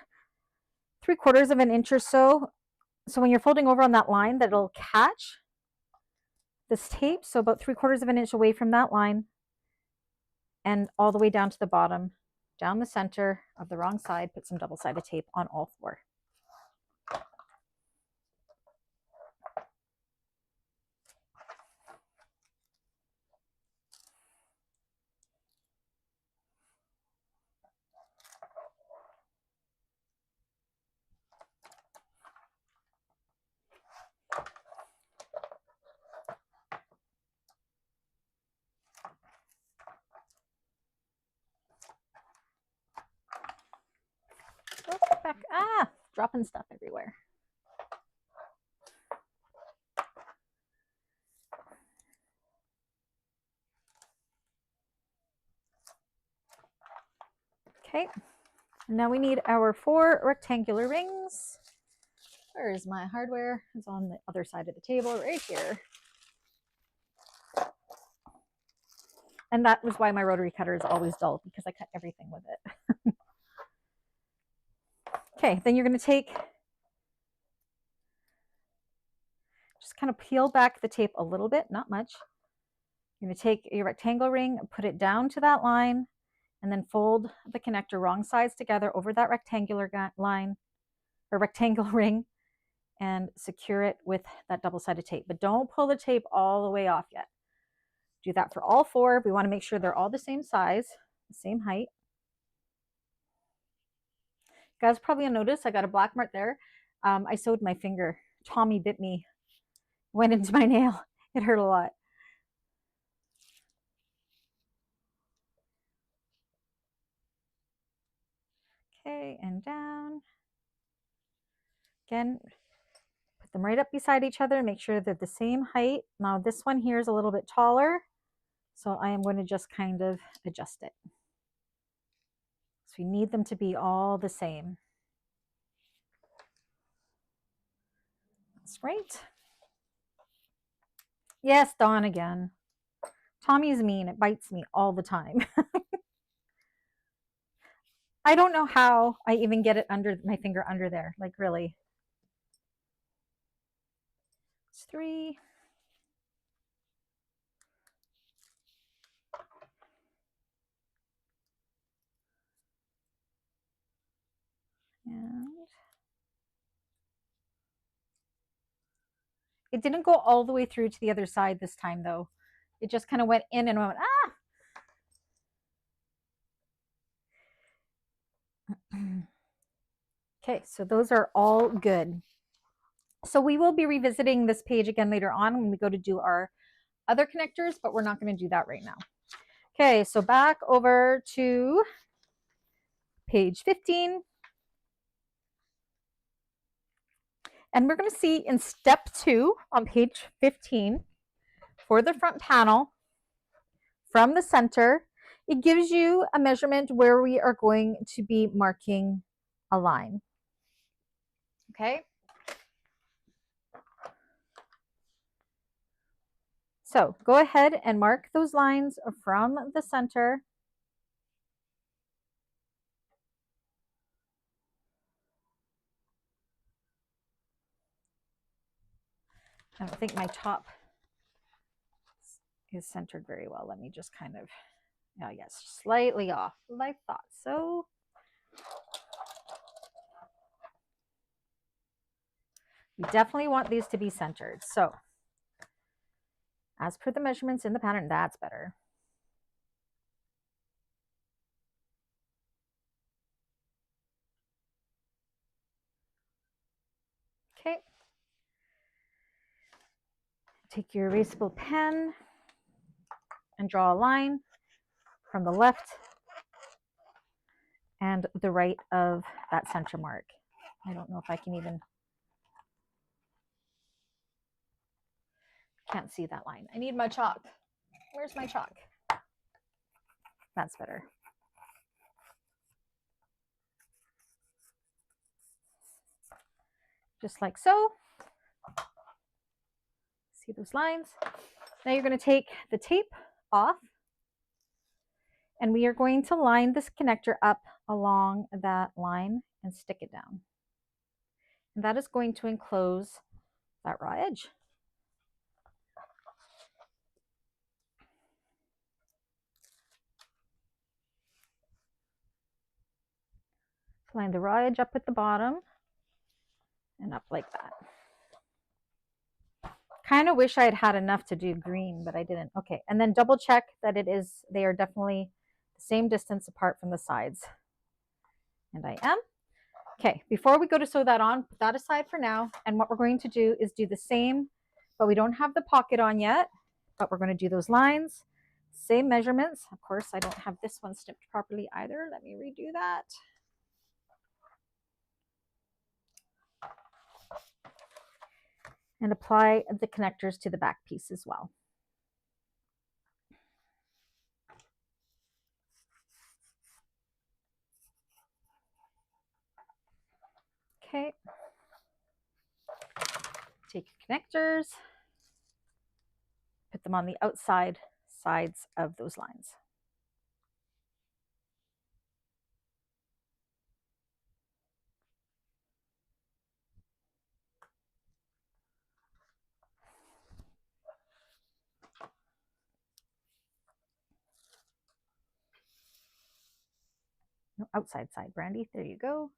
3/4 of an inch or so. So when you're folding over on that line, that it'll catch this tape. So about 3/4 of an inch away from that line and all the way down to the bottom, down the center of the wrong side, put some double-sided tape on all four. Back. Dropping stuff everywhere. Okay, now we need our 4 rectangular rings. Where is my hardware? It's on the other side of the table right here. And that was why my rotary cutter is always dull, because I cut everything with it. Okay, then you're going to take, just kind of peel back the tape a little bit, not much. You're going to take your rectangle ring, put it down to that line, and then fold the connector wrong sides together over that rectangular line or rectangle ring and secure it with that double-sided tape. But don't pull the tape all the way off yet. Do that for all 4. We want to make sure they're all the same size, the same height. You guys probably noticed I got a black mark there. I sewed my finger. Tommy bit me, went into my nail. It hurt a lot. Okay, and down. Again, put them right up beside each other and make sure they're the same height. Now this one here is a little bit taller, so I am going to just kind of adjust it. So we need them to be all the same. That's right. Yes, Dawn again. Tommy's mean. It bites me all the time. I don't know how I even get it under my finger under there. Like, really. It's 3. And it didn't go all the way through to the other side this time, though. It just kind of went in and went, Okay, so those are all good. So we will be revisiting this page again later on when we go to do our other connectors, but we're not going to do that right now. Okay, so back over to page 15. And we're going to see in step 2 on page 15 for the front panel from the center, it gives you a measurement where we are going to be marking a line. Okay. So go ahead and mark those lines from the center. I don't think my top is centered very well. Let me just kind of, oh yes, slightly off. I thought so. We definitely want these to be centered. So as per the measurements in the pattern, that's better. Okay. Take your erasable pen and draw a line from the left and the right of that center mark. I don't know if I can even, can't see that line. I need my chalk. Where's my chalk? That's better. Just like so. See those lines? Now you're going to take the tape off, and we are going to line this connector up along that line and stick it down. And that is going to enclose that raw edge. Line the raw edge up at the bottom and up like that. Kind of wish I had had enough to do green, but I didn't. Okay, and then double check that they are definitely the same distance apart from the sides. And I am. Okay, before we go to sew that on, put that aside for now. And what we're going to do is do the same, but we don't have the pocket on yet, but we're going to do those lines, same measurements. Of course, I don't have this one snipped properly either. Let me redo that. And apply the connectors to the back piece as well. Okay. Take your connectors, put them on the outside sides of those lines. No, outside side, Brandy. There you go.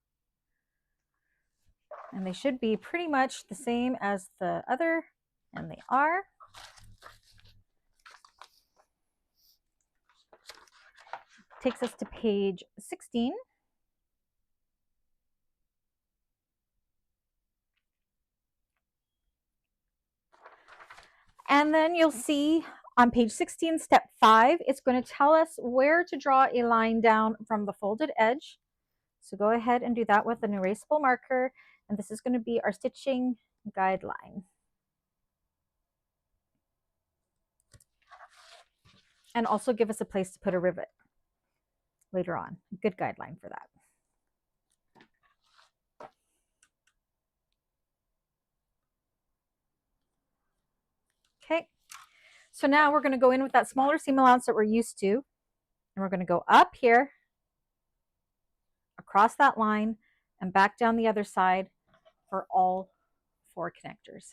And they should be pretty much the same as the other, and they are. Takes us to page 16. And then you'll see on page 16, step 5, it's going to tell us where to draw a line down from the folded edge. So go ahead and do that with an erasable marker. And this is going to be our stitching guideline. And also give us a place to put a rivet later on. A good guideline for that. Okay, so now we're going to go in with that smaller seam allowance that we're used to, and we're going to go up here, across that line, and back down the other side for all 4 connectors.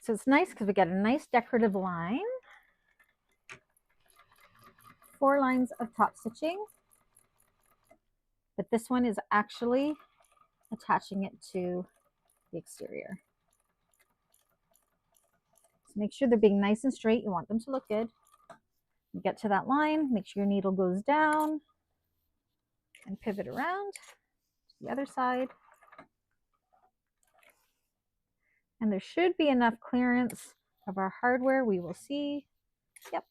So it's nice because we get a nice decorative line. 4 lines of top stitching. But this one is actually attaching it to the exterior. So make sure they're being nice and straight. You want them to look good. You get to that line, make sure your needle goes down and pivot around to the other side. And there should be enough clearance of our hardware. We will see. Yep.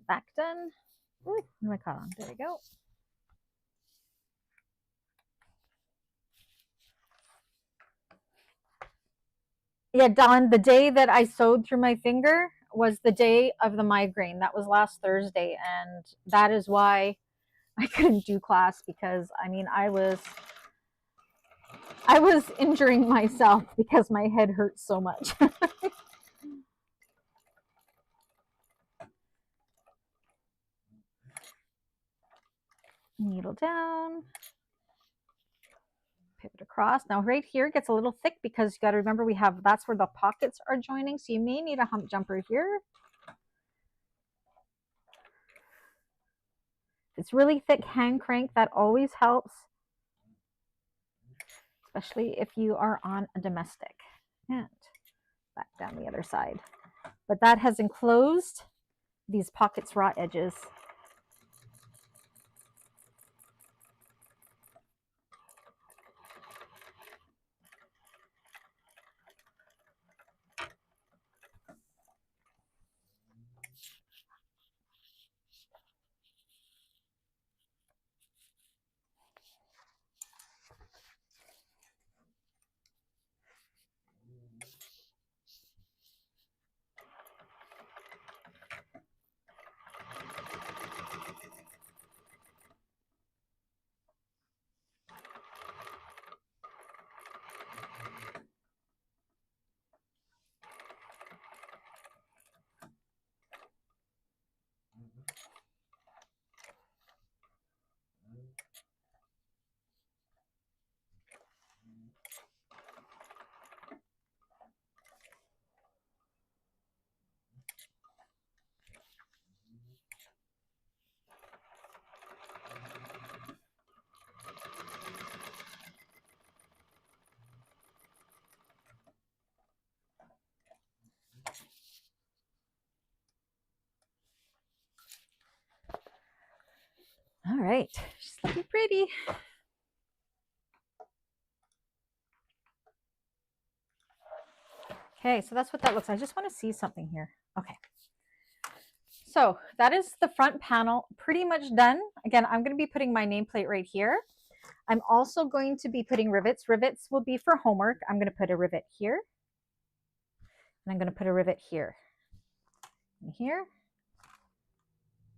Back done. Ooh, what am I caught on? There we go. Yeah, Dawn, the day that I sewed through my finger was the day of the migraine. That was last Thursday, and that is why I couldn't do class, because I mean I was injuring myself because my head hurt so much. Needle down, pivot across. Now right here gets a little thick because you got to remember that's where the pockets are joining, so you may need a hump jumper here. If it's really thick, hand crank, that always helps, especially if you are on a domestic. And back down the other side. But that has enclosed these pockets raw edges. All right, she's looking pretty. Okay, so that's what that looks like. I just want to see something here. Okay. So that is the front panel pretty much done. Again, I'm going to be putting my nameplate right here. I'm also going to be putting rivets. Rivets will be for homework. I'm going to put a rivet here. And I'm going to put a rivet here. And here.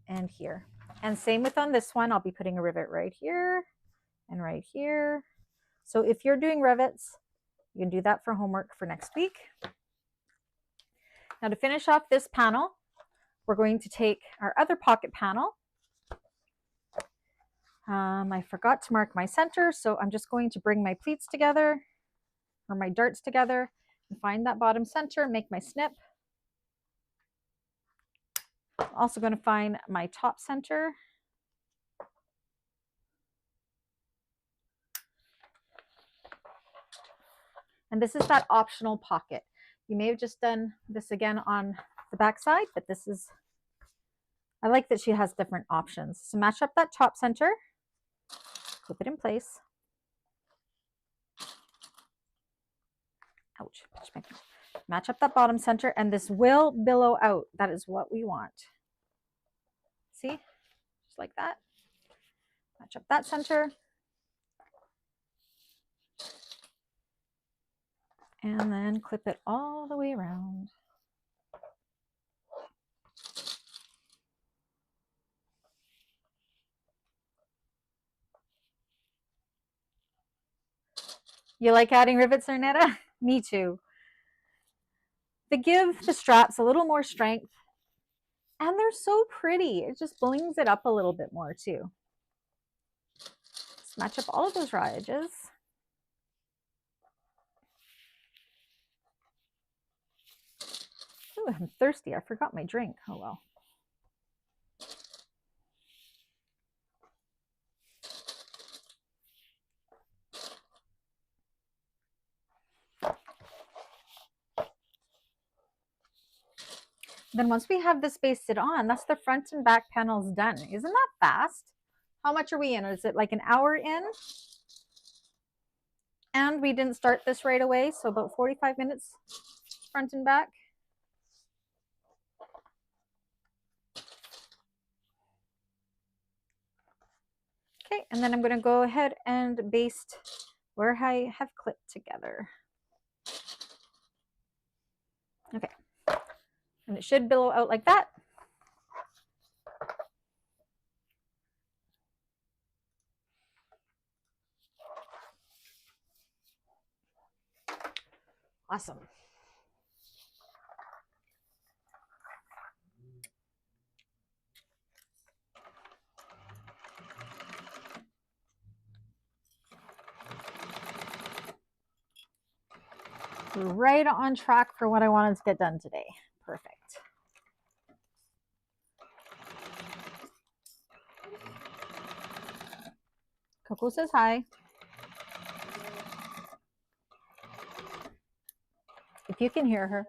And here. And same with on this one. I'll be putting a rivet right here and right here. So if you're doing rivets, you can do that for homework for next week. Now to finish off this panel, we're going to take our other pocket panel. I forgot to mark my center, so I'm just going to bring my pleats together, or my darts together, and find that bottom center, make my snip. I'm also going to find my top center. And this is that optional pocket. You may have just done this again on the back side, but this is, I like that she has different options. So match up that top center, clip it in place. Ouch. Match up that bottom center, and this will billow out. That is what we want. See? Just like that. Match up that center. And then clip it all the way around. You like adding rivets, Arnetta? Me too. They give the straps a little more strength, and they're so pretty. It just blings it up a little bit more too. Let's match up all of those raw edges. Ooh, I'm thirsty. I forgot my drink. Oh well. Then once we have this basted on, that's the front and back panels done. Isn't that fast? How much are we in? Is it like an hour in? And we didn't start this right away, so about 45 minutes front and back. Okay, and then I'm going to go ahead and baste where I have clipped together. Okay, and it should billow out like that. Awesome. We're right on track for what I wanted to get done today. Perfect. Coco says hi. If you can hear her.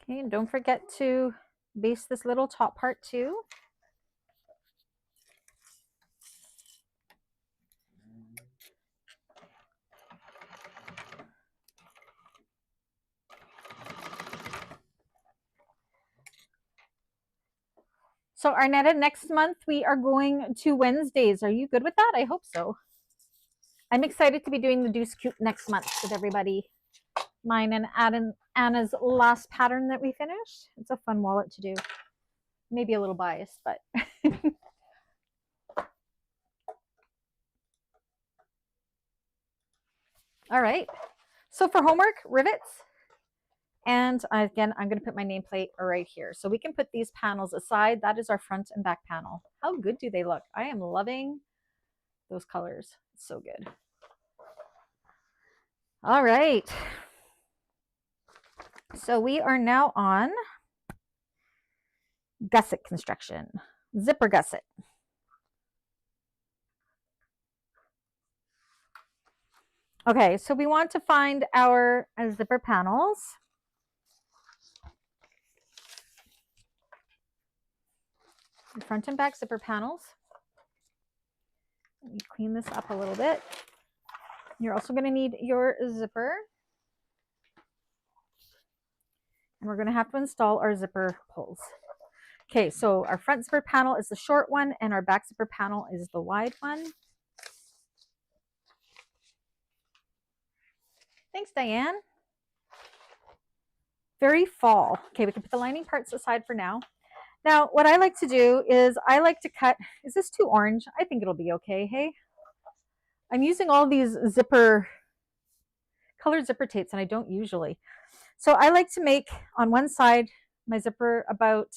Okay, and don't forget to baste this little top part too. So Arnetta, next month we are going to Wednesdays. Are you good with that? I hope so. I'm excited to be doing the Deuce Coupe next month with everybody. Mine and Anna's last pattern that we finished. It's a fun wallet to do. Maybe a little biased, but all right. So for homework, rivets. And again, I'm going to put my nameplate right here. So we can put these panels aside. That is our front and back panel. How good do they look? I am loving those colors. It's so good. All right. So we are now on gusset construction, zipper gusset. Okay, so we want to find our zipper panels. The front and back zipper panels. Let me clean this up a little bit. You're also going to need your zipper. And we're going to have to install our zipper pulls. Okay, so our front zipper panel is the short one and our back zipper panel is the wide one. Thanks, Diane. Very fall. Okay, we can put the lining parts aside for now. Now, what I like to do is I like to cut, is this too orange? I think it'll be okay, hey? I'm using all these colored zipper tapes and I don't usually. So I like to make on one side my zipper about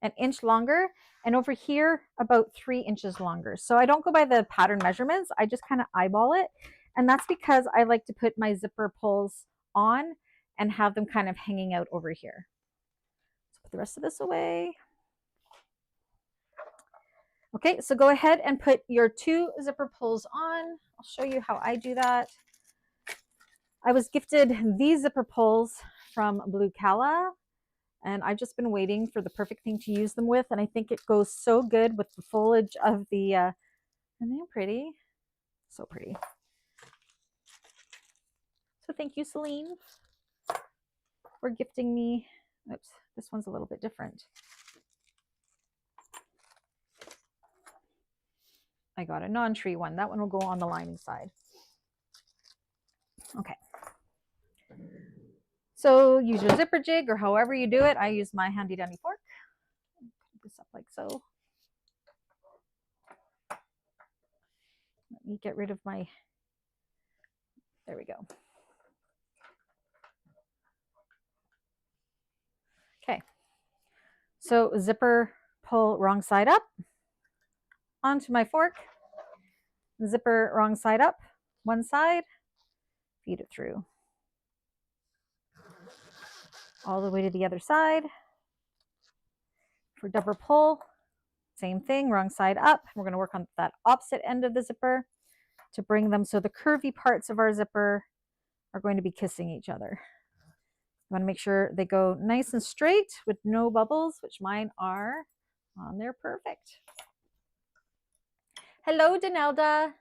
an inch longer and over here about 3 inches longer. So I don't go by the pattern measurements. I just kind of eyeball it. And that's because I like to put my zipper pulls on and have them kind of hanging out over here. So put the rest of this away. Okay, so go ahead and put your 2 zipper pulls on. I'll show you how I do that. I was gifted these zipper pulls from Blue Cala, and I've just been waiting for the perfect thing to use them with, and I think it goes so good with the foliage of the, aren't they pretty? So pretty. So thank you, Celine, for gifting me. Oops, this one's a little bit different. I got a non-tree one. That one will go on the lining side. Okay. So use your zipper jig or however you do it. I use my handy dandy fork. Put this up like so. Let me get rid of my, there we go. Okay. So zipper pull wrong side up onto my fork. Zipper wrong side up, one side, feed it through. All the way to the other side. For double pull, same thing, wrong side up. We're going to work on that opposite end of the zipper to bring them so the curvy parts of our zipper are going to be kissing each other. I want to make sure they go nice and straight with no bubbles, which mine are on there perfect. Hello, Danelda.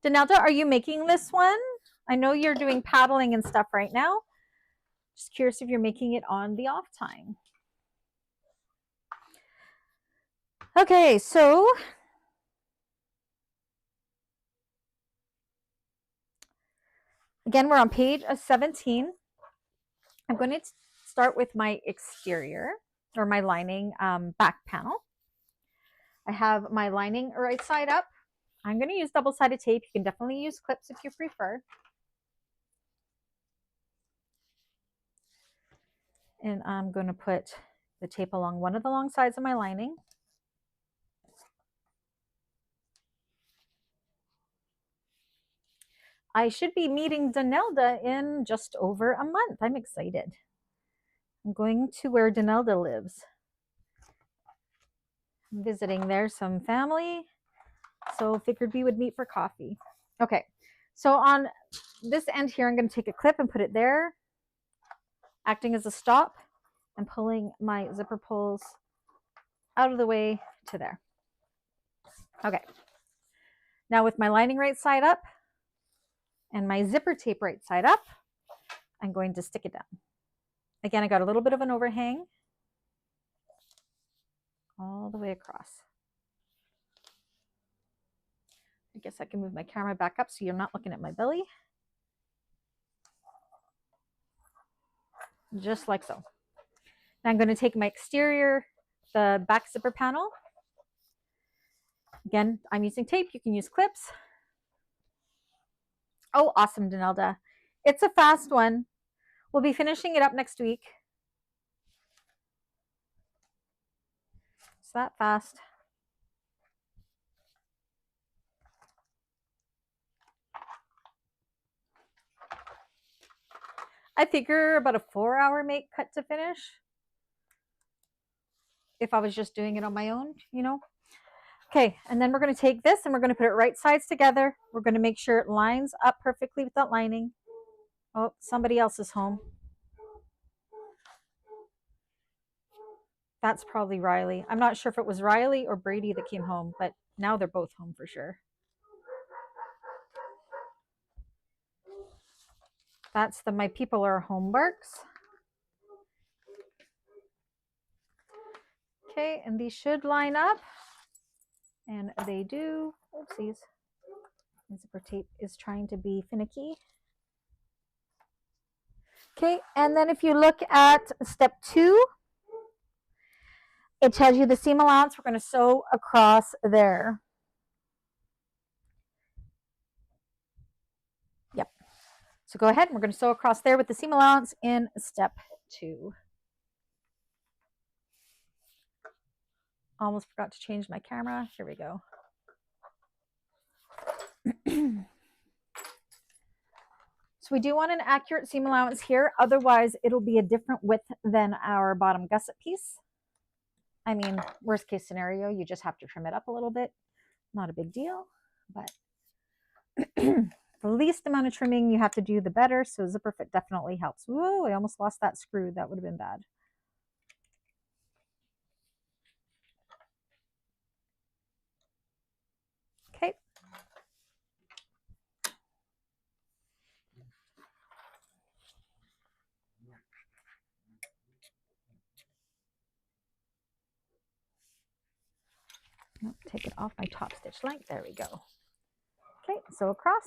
Danelda, are you making this one? I know you're doing paddling and stuff right now. Just curious if you're making it on the off time. Okay, so again, we're on page 17. I'm going to start with my exterior or my lining back panel. I have my lining right side up. I'm going to use double-sided tape. You can definitely use clips if you prefer. And I'm going to put the tape along one of the long sides of my lining. I should be meeting Donelda in just over a month. I'm excited. I'm going to where Donelda lives. I'm visiting there, some family. So figured we would meet for coffee. Okay, so on this end here, I'm going to take a clip and put it there, acting as a stop, and pulling my zipper pulls out of the way to there. Okay, now with my lining right side up and my zipper tape right side up, I'm going to stick it down. Again, I got a little bit of an overhang all the way across. I guess I can move my camera back up so you're not looking at my belly. Just like so. Now I'm going to take my exterior, the back zipper panel. Again, I'm using tape. You can use clips. Oh, awesome, Donelda. It's a fast one. We'll be finishing it up next week. It's that fast. I figure about a 4-hour make cut to finish. If I was just doing it on my own, you know. Okay, and then we're going to take this and we're going to put it right sides together. We're going to make sure it lines up perfectly with that lining. Oh, somebody else is home. That's probably Riley. I'm not sure if it was Riley or Brady that came home, but now they're both home for sure. That's the My People Are Home marks. Okay, and these should line up. And they do. Oopsies. My zipper tape is trying to be finicky. Okay, and then if you look at step 2, it tells you the seam allowance. We're going to sew across there. Yep. So go ahead, and we're going to sew across there with the seam allowance in step 2. Almost forgot to change my camera. Here we go. So we do want an accurate seam allowance here. Otherwise, it'll be a different width than our bottom gusset piece. I mean, worst case scenario, you just have to trim it up a little bit. Not a big deal, but the least amount of trimming you have to do, the better. So zipper fit definitely helps. Whoa, I almost lost that screw. That would have been bad. Okay. Take it off my top stitch length. There we go. Okay, so across.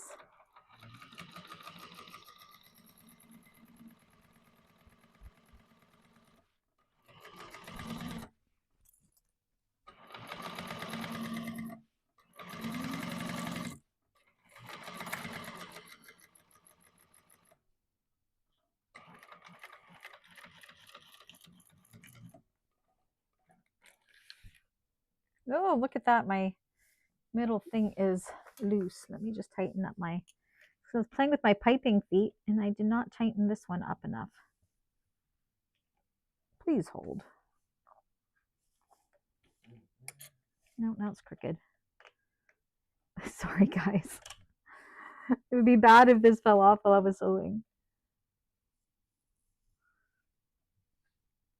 Oh, look at that. My middle thing is loose. Let me just tighten up my, so I was playing with my piping feet and I did not tighten this one up enough. Please hold. No, now it's crooked. Sorry, guys. It would be bad if this fell off while I was sewing.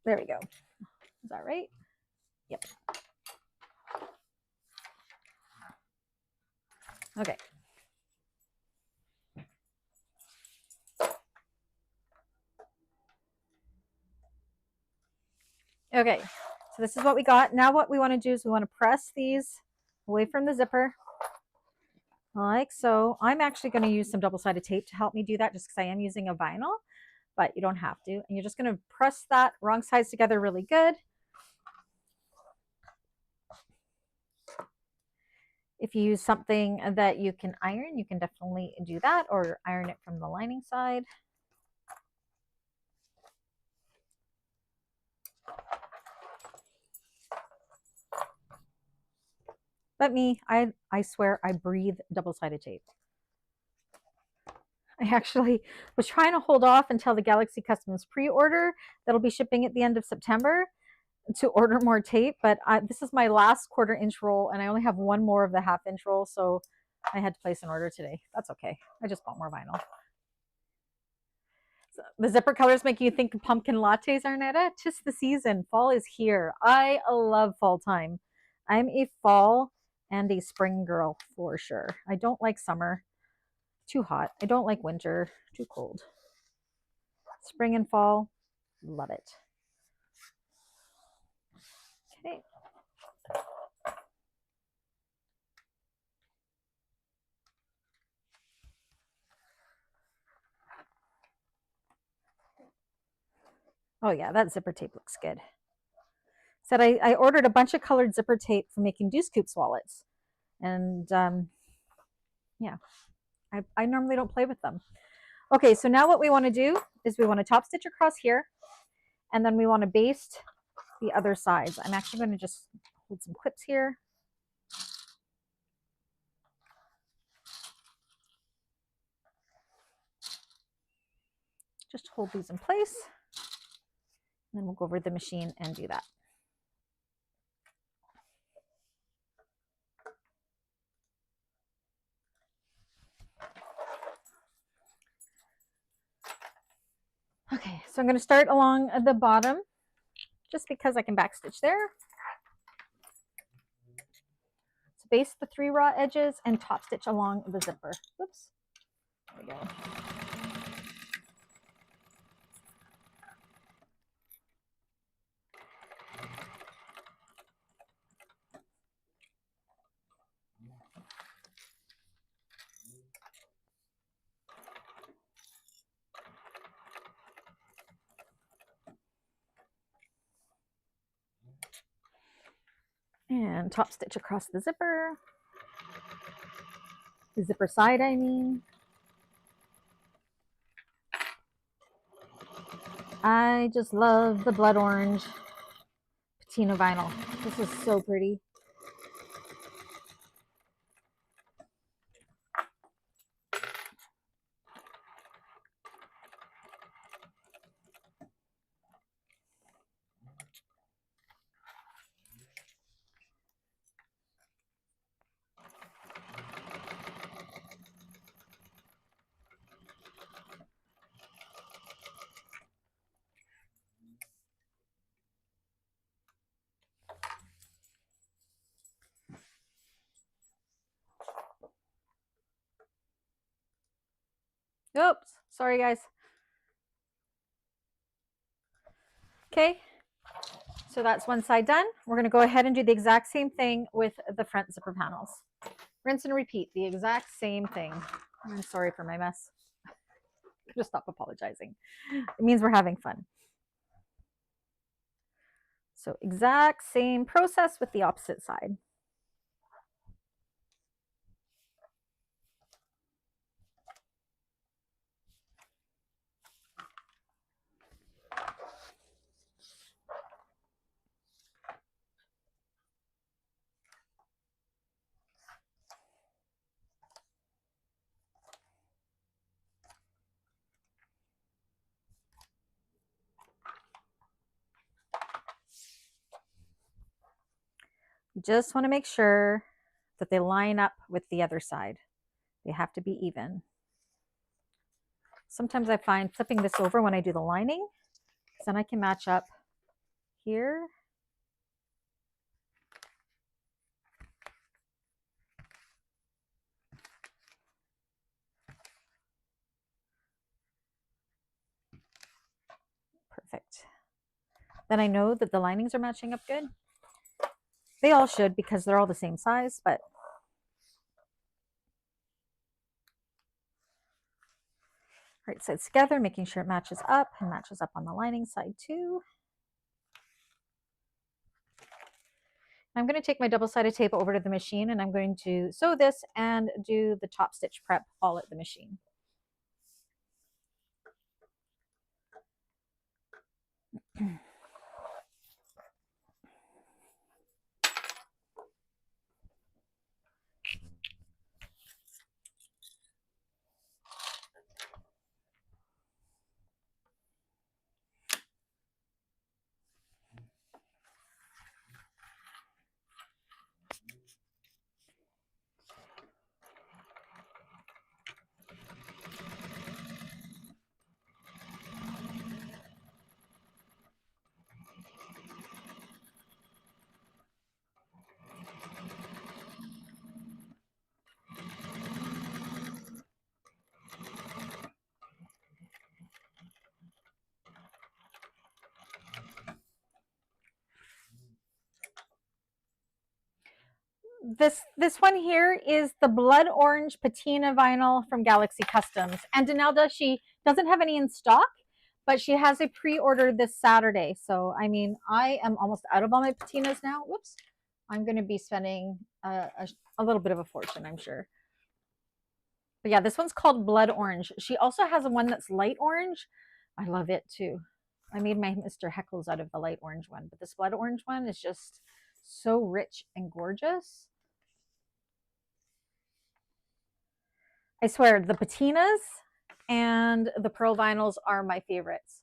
There we go. Is that right? Yep. Okay. Okay, so this is what we got. Now what we want to do is we want to press these away from the zipper, like so. I'm actually going to use some double-sided tape to help me do that just because I am using a vinyl, but you don't have to. And you're just going to press that wrong sides together really good. If you use something that you can iron, you can definitely do that, or iron it from the lining side. But me, I swear I breathe double-sided tape. I actually was trying to hold off until the Galaxy Customs pre-order that'll be shipping at the end of September to order more tape, but this is my last 1/4-inch roll, and I only have one more of the 1/2-inch roll, so I had to place an order today. That's okay. I just bought more vinyl. So the zipper colors make you think of pumpkin lattes, Arnetta. 'Tis the season. Fall is here. I love fall time. I'm a fall and a spring girl for sure. I don't like summer. Too hot. I don't like winter. Too cold. Spring and fall, love it. Okay. Oh yeah, that zipper tape looks good. Said I ordered a bunch of colored zipper tape for making Deuce Coops wallets. And yeah, I normally don't play with them. Okay, so now what we want to do is we want to top stitch across here, and then we want to baste the other sides. I'm actually going to just hold some clips here. Just hold these in place. And then we'll go over to the machine and do that. Okay, so I'm going to start along the bottom just because I can backstitch there. So baste the 3 raw edges and top stitch along the zipper. Whoops. There we go. And top stitch across the zipper side, I mean. I just love the blood orange patina vinyl. This is so pretty. Oops, sorry guys. Okay, so that's one side done. We're going to go ahead and do the exact same thing with the front zipper panels. Rinse and repeat the exact same thing. I'm sorry for my mess. Just stop apologizing. It means we're having fun. So exact same process with the opposite side. You just want to make sure that they line up with the other side. They have to be even. Sometimes I find flipping this over when I do the lining, because then I can match up here. Perfect. Then I know that the linings are matching up good. They all should because they're all the same size, but right sides together, making sure it matches up and matches up on the lining side too. I'm going to take my double-sided tape over to the machine and I'm going to sew this and do the top stitch prep all at the machine. this one here is the blood orange patina vinyl from Galaxy Customs. And Danelda, she doesn't have any in stock, but she has a pre-order this Saturday. So, I mean, I am almost out of all my patinas now. Whoops. I'm going to be spending a little bit of a fortune, I'm sure. But yeah, this one's called Blood Orange. She also has one that's light orange. I love it too. I made my Mr. Heckles out of the light orange one, but this blood orange one is just so rich and gorgeous. I swear, the patinas and the pearl vinyls are my favorites.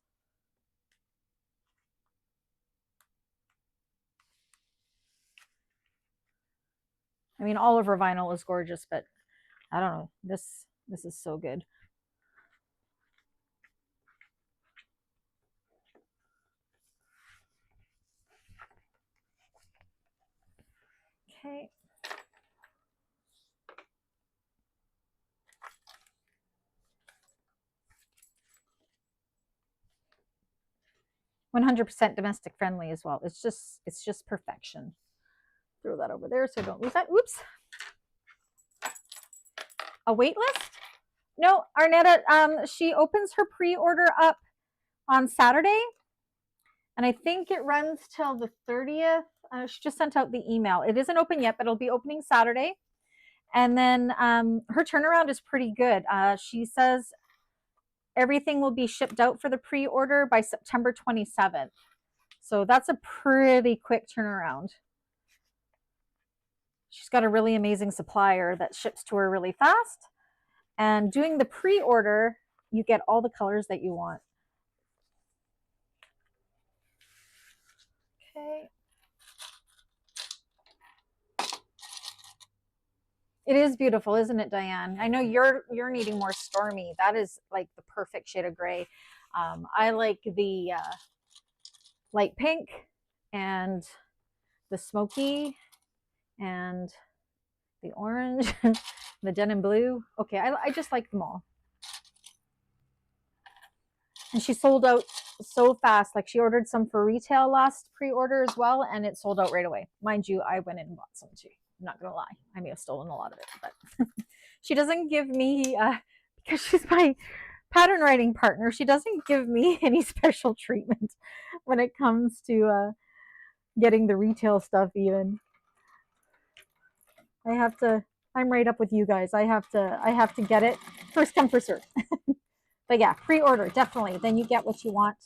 I mean, all of her vinyl is gorgeous, but I don't know. This is so good. Okay. 100% domestic friendly as well. It's just perfection. Throw that over there so I don't lose that. Oops. A wait list? No, Arnetta, she opens her pre-order up on Saturday, and I think it runs till the 30th. She just sent out the email. It isn't open yet, but it'll be opening Saturday. And then her turnaround is pretty good. She says everything will be shipped out for the pre-order by September 27th. So that's a pretty quick turnaround. She's got a really amazing supplier that ships to her really fast. And doing the pre-order, you get all the colors that you want. Okay. It is beautiful, isn't it, Diane? I know you're needing more stormy. That is like the perfect shade of gray. I like the light pink and the smoky and the orange, the denim blue. Okay, I just like them all. And she sold out so fast. Like she ordered some for retail last pre-order as well, and it sold out right away. Mind you, I went in and bought some too. I'm not gonna lie, I may have stolen a lot of it, but she doesn't give me because she's my pattern writing partner. She doesn't give me any special treatment when it comes to getting the retail stuff. Even I have to. I'm right up with you guys. I have to get it first come first serve. But yeah, pre-order definitely. Then you get what you want,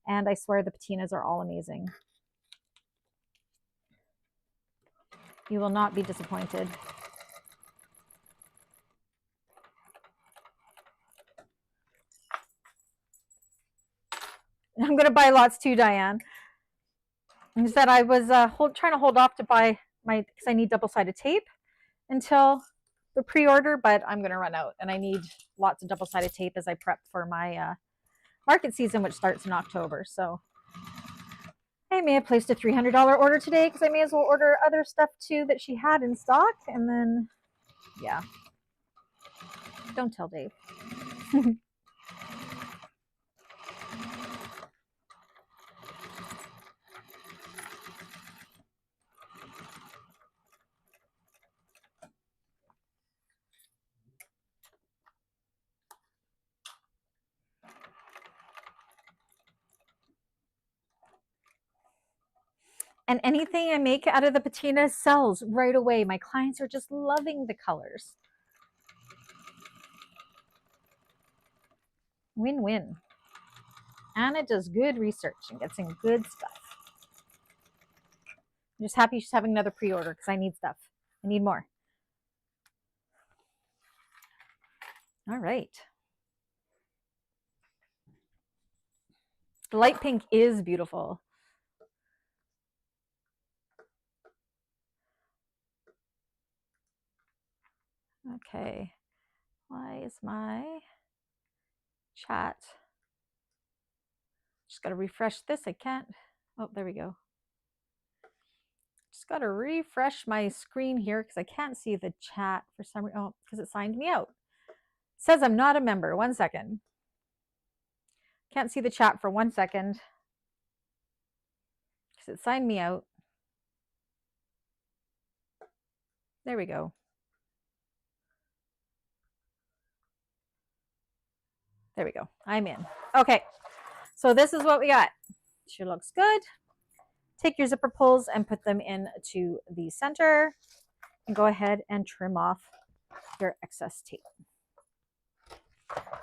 and I swear the patinas are all amazing. You will not be disappointed. I'm gonna buy lots too, Diane. Instead, I was trying to hold off to buy my because I need double-sided tape until the pre-order, but I'm gonna run out, and I need lots of double-sided tape as I prep for my market season, which starts in October. So I may have placed a $300 order today because I may as well order other stuff too that she had in stock, and then yeah, don't tell Dave. And anything I make out of the patina sells right away. My clients are just loving the colors. Win-win. Anna does good research and gets in good stuff. I'm just happy she's having another pre-order because I need stuff. I need more. All right. The light pink is beautiful. Okay. Why is my chat? Just got to refresh this. I can't. Oh, there we go. Just got to refresh my screen here because I can't see the chat for some reason. Oh, because it signed me out. It says I'm not a member. 1 second. Can't see the chat for 1 second because it signed me out. There we go. There we go. I'm in. Okay, so this is what we got. Sure looks good. Take your zipper pulls and put them into the center and go ahead and trim off your excess tape.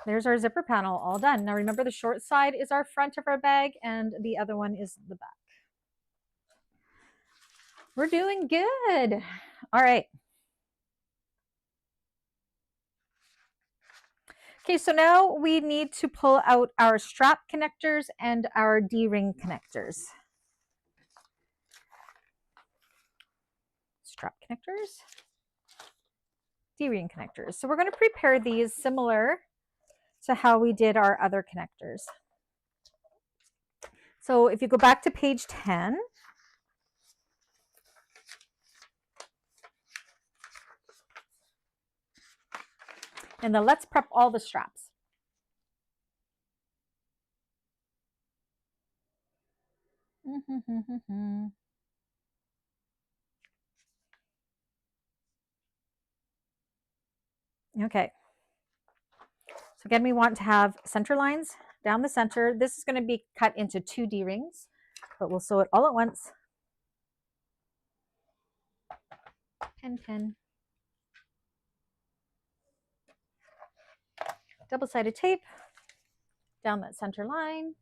There's our zipper panel all done. Now remember, the short side is our front of our bag and the other one is the back. We're doing good. All right. Okay, so now we need to pull out our strap connectors and our D-ring connectors. Strap connectors, D-ring connectors. So we're going to prepare these similar to how we did our other connectors. So if you go back to page 10, and then let's prep all the straps. Okay. So again, we want to have center lines down the center. This is going to be cut into 2 D-rings, but we'll sew it all at once. Pen. Double-sided tape down that center line.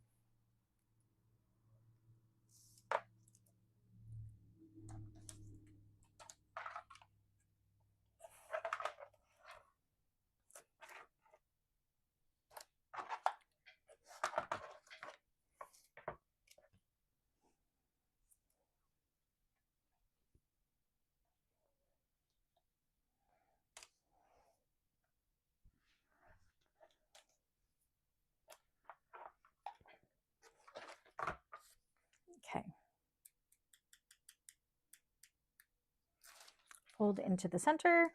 Okay. Fold into the center.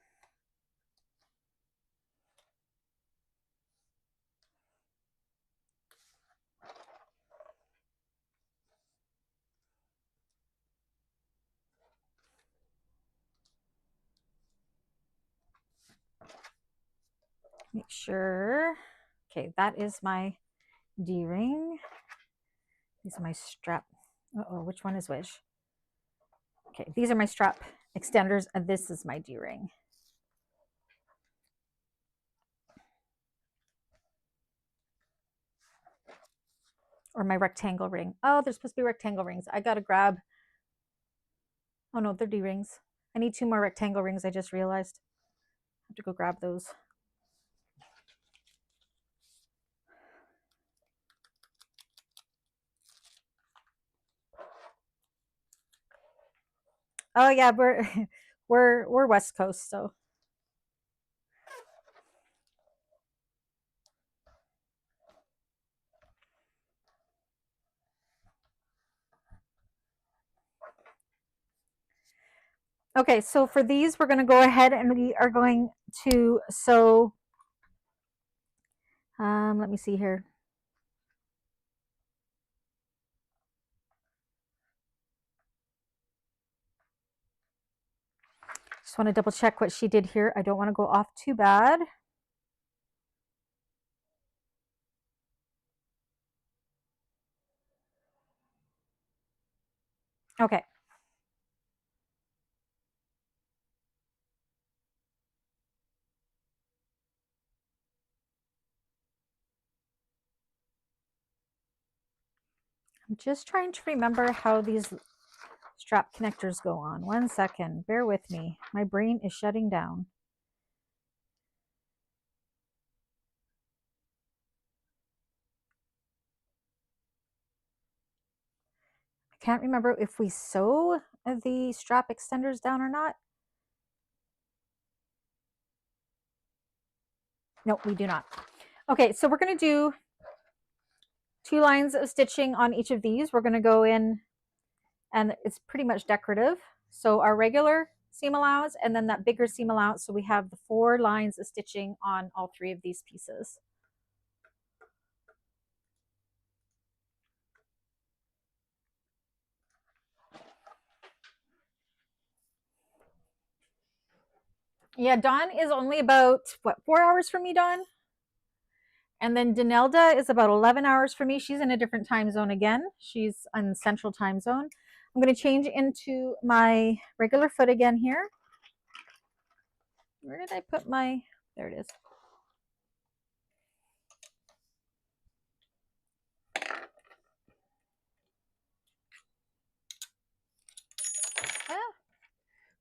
Make sure. Okay, that is my D-ring. These are my strap. Uh-oh, which one is which? Okay, these are my strap extenders, and this is my D-ring. Or my rectangle ring. Oh, there's supposed to be rectangle rings. I gotta grab. Oh no, they're D-rings. I need 2 more rectangle rings, I just realized. I have to go grab those. Oh yeah, we're West Coast, so. Okay, so for these, we're going to go ahead and we are going to sew. Let me see here. Just want to double check what she did here. I don't want to go off too bad. Okay. I'm just trying to remember how these strap connectors go on. 1 second. Bear with me. My brain is shutting down. I can't remember if we sew the strap extenders down or not. No, we do not. Okay, so we're going to do 2 lines of stitching on each of these. We're going to go in, and it's pretty much decorative. So our regular seam allowance and then that bigger seam allowance. So we have the 4 lines of stitching on all 3 of these pieces. Yeah, Dawn is only about, what, 4 hours from me, Dawn? And then Danelda is about 11 hours for me. She's in a different time zone again. She's on central time zone. I'm going to change into my regular foot again here. Where did I put my, there it is. Ah.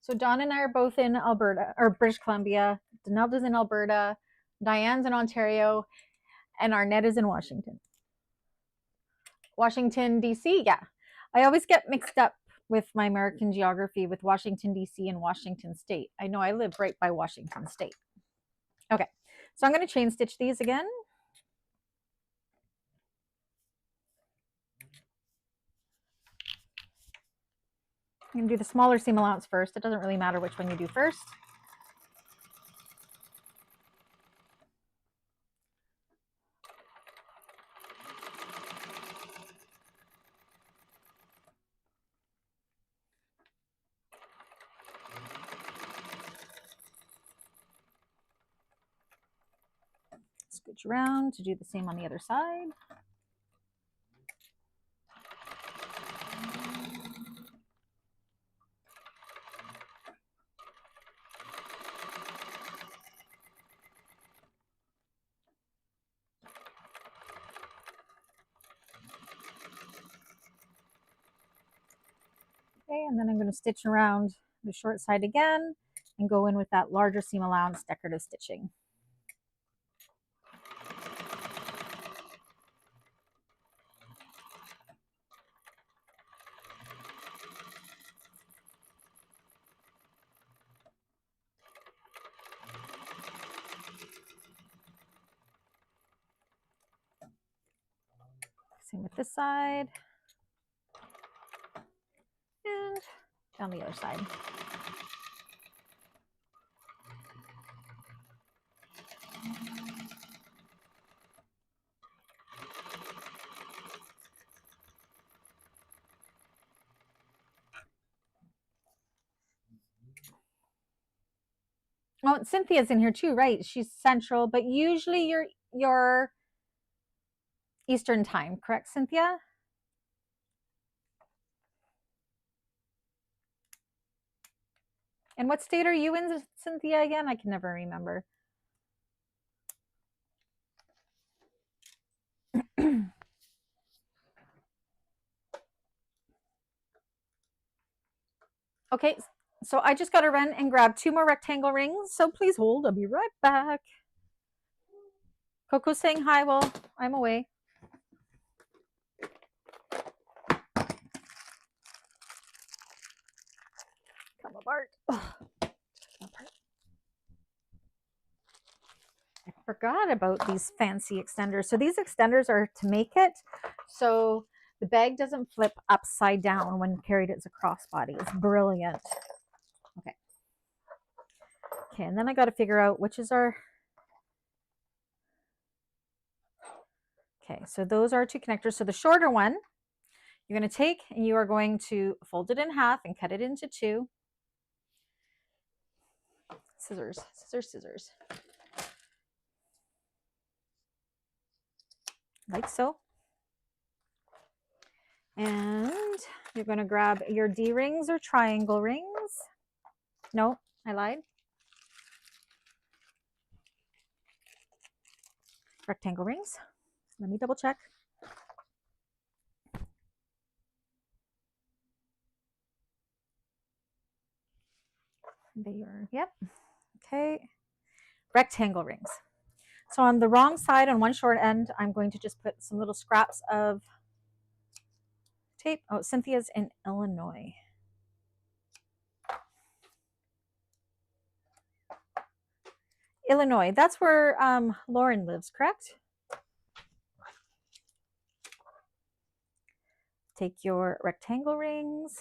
So Dawn and I are both in Alberta, or British Columbia. Danelda's in Alberta. Diane's in Ontario. And Arnett is in Washington. Washington, D.C., yeah. I always get mixed up with my American geography with Washington, D.C. and Washington State. I know I live right by Washington State. Okay, so I'm going to chain stitch these again. I'm going to do the smaller seam allowance first. It doesn't really matter which one you do first. Scooch around to do the same on the other side. Okay, and then I'm going to stitch around the short side again and go in with that larger seam allowance decorative stitching. Same with this side. And down the other side. Oh, Cynthia's in here too, right? She's central, but usually you're Eastern time, correct, Cynthia? And what state are you in, Cynthia, again? I can never remember. Okay, so I just got to run and grab 2 more rectangle rings. So please hold. I'll be right back. Coco's saying hi while I'm away. Come apart. I forgot about these fancy extenders. So these extenders are to make it so the bag doesn't flip upside down when carried as a crossbody. It's brilliant. Okay. Okay, and then I got to figure out which is our... Okay, so those are 2 connectors. So the shorter one, you're going to take and you are going to fold it in half and cut it into 2. Scissors, scissors, scissors. Like so. And you're going to grab your D rings or triangle rings. No, I lied. Rectangle rings. Let me double check. They are, yep. Okay. Rectangle rings. So on the wrong side, on one short end, I'm going to just put some little scraps of tape. Oh, Cynthia's in Illinois. Illinois. That's where Lauren lives, correct? Take your rectangle rings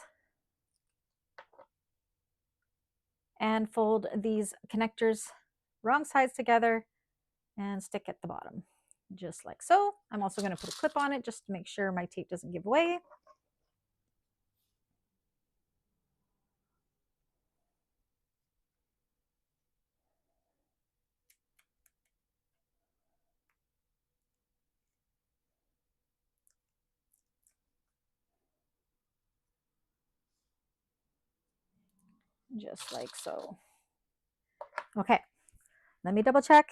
and fold these connectors wrong sides together and stick at the bottom, just like so. I'm also going to put a clip on it just to make sure my tape doesn't give away. just like so. Okay, let me double check.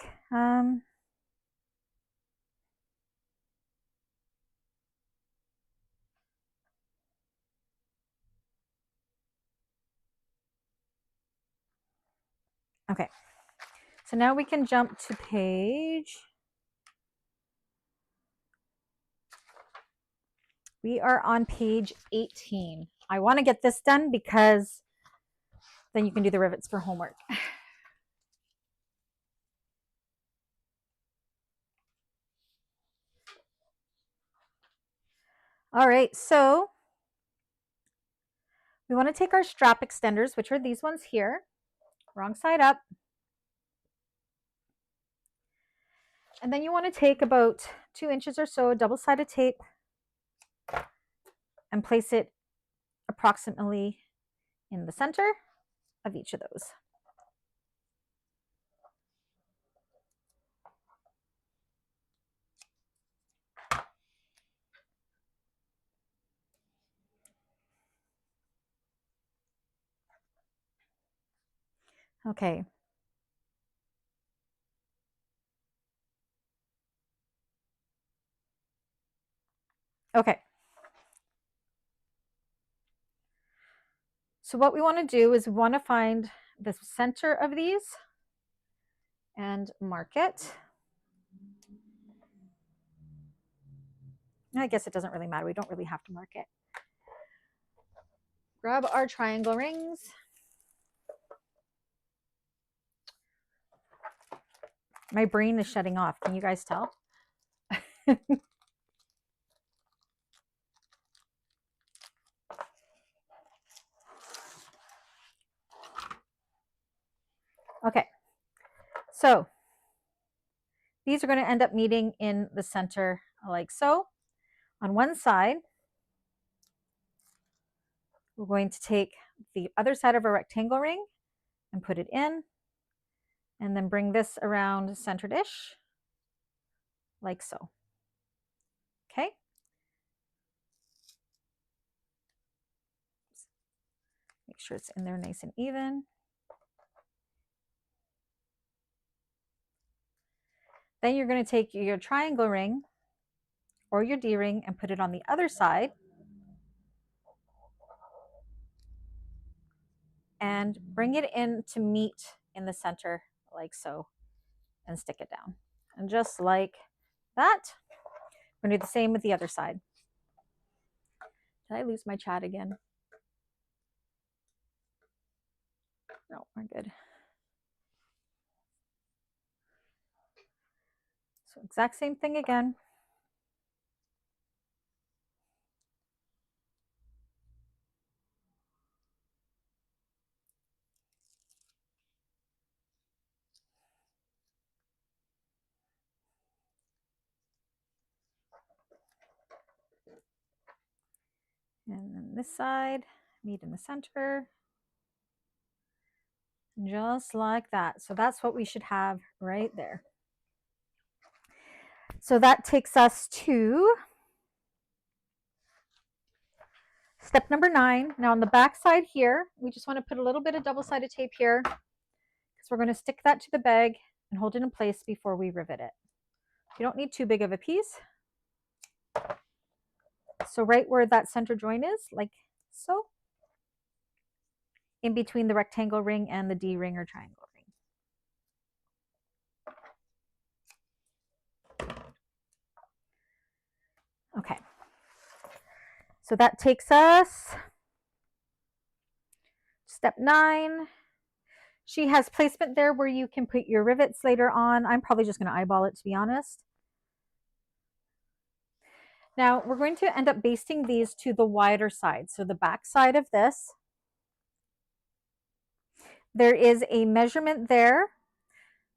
Okay, so now we can jump to page. We are on page 18. I want to get this done because then you can do the rivets for homework. All right, so we want to take our strap extenders, which are these ones here, wrong side up. And then you want to take about 2 inches or so double-sided tape and place it approximately in the center of each of those. Okay. Okay. So what we want to do is we want to find the center of these and mark it. I guess it doesn't really matter. We don't really have to mark it. Grab our triangle rings. My brain is shutting off. Can you guys tell? Okay. So these are going to end up meeting in the center like so. On one side, we're going to take the other side of a rectangle ring and put it in, and then bring this around centered-ish, like so. Okay? Make sure it's in there nice and even. Then you're going to take your triangle ring or your D-ring and put it on the other side. And bring it in to meet in the center like so, and stick it down. And just like that, we're going to do the same with the other side. Did I lose my chat again? No, we're good. So exact same thing again. And then this side, meet in the center. Just like that. So that's what we should have right there. So that takes us to step number 9. Now on the back side here, we just want to put a little bit of double-sided tape here because we're going to stick that to the bag and hold it in place before we rivet it. You don't need too big of a piece. So right where that center joint is, like so, in between the rectangle ring and the D-ring or triangle ring. Okay. So that takes us step 9. She has placement there where you can put your rivets later on. I'm probably just going to eyeball it, to be honest. Now we're going to end up basting these to the wider side. So the back side of this, there is a measurement there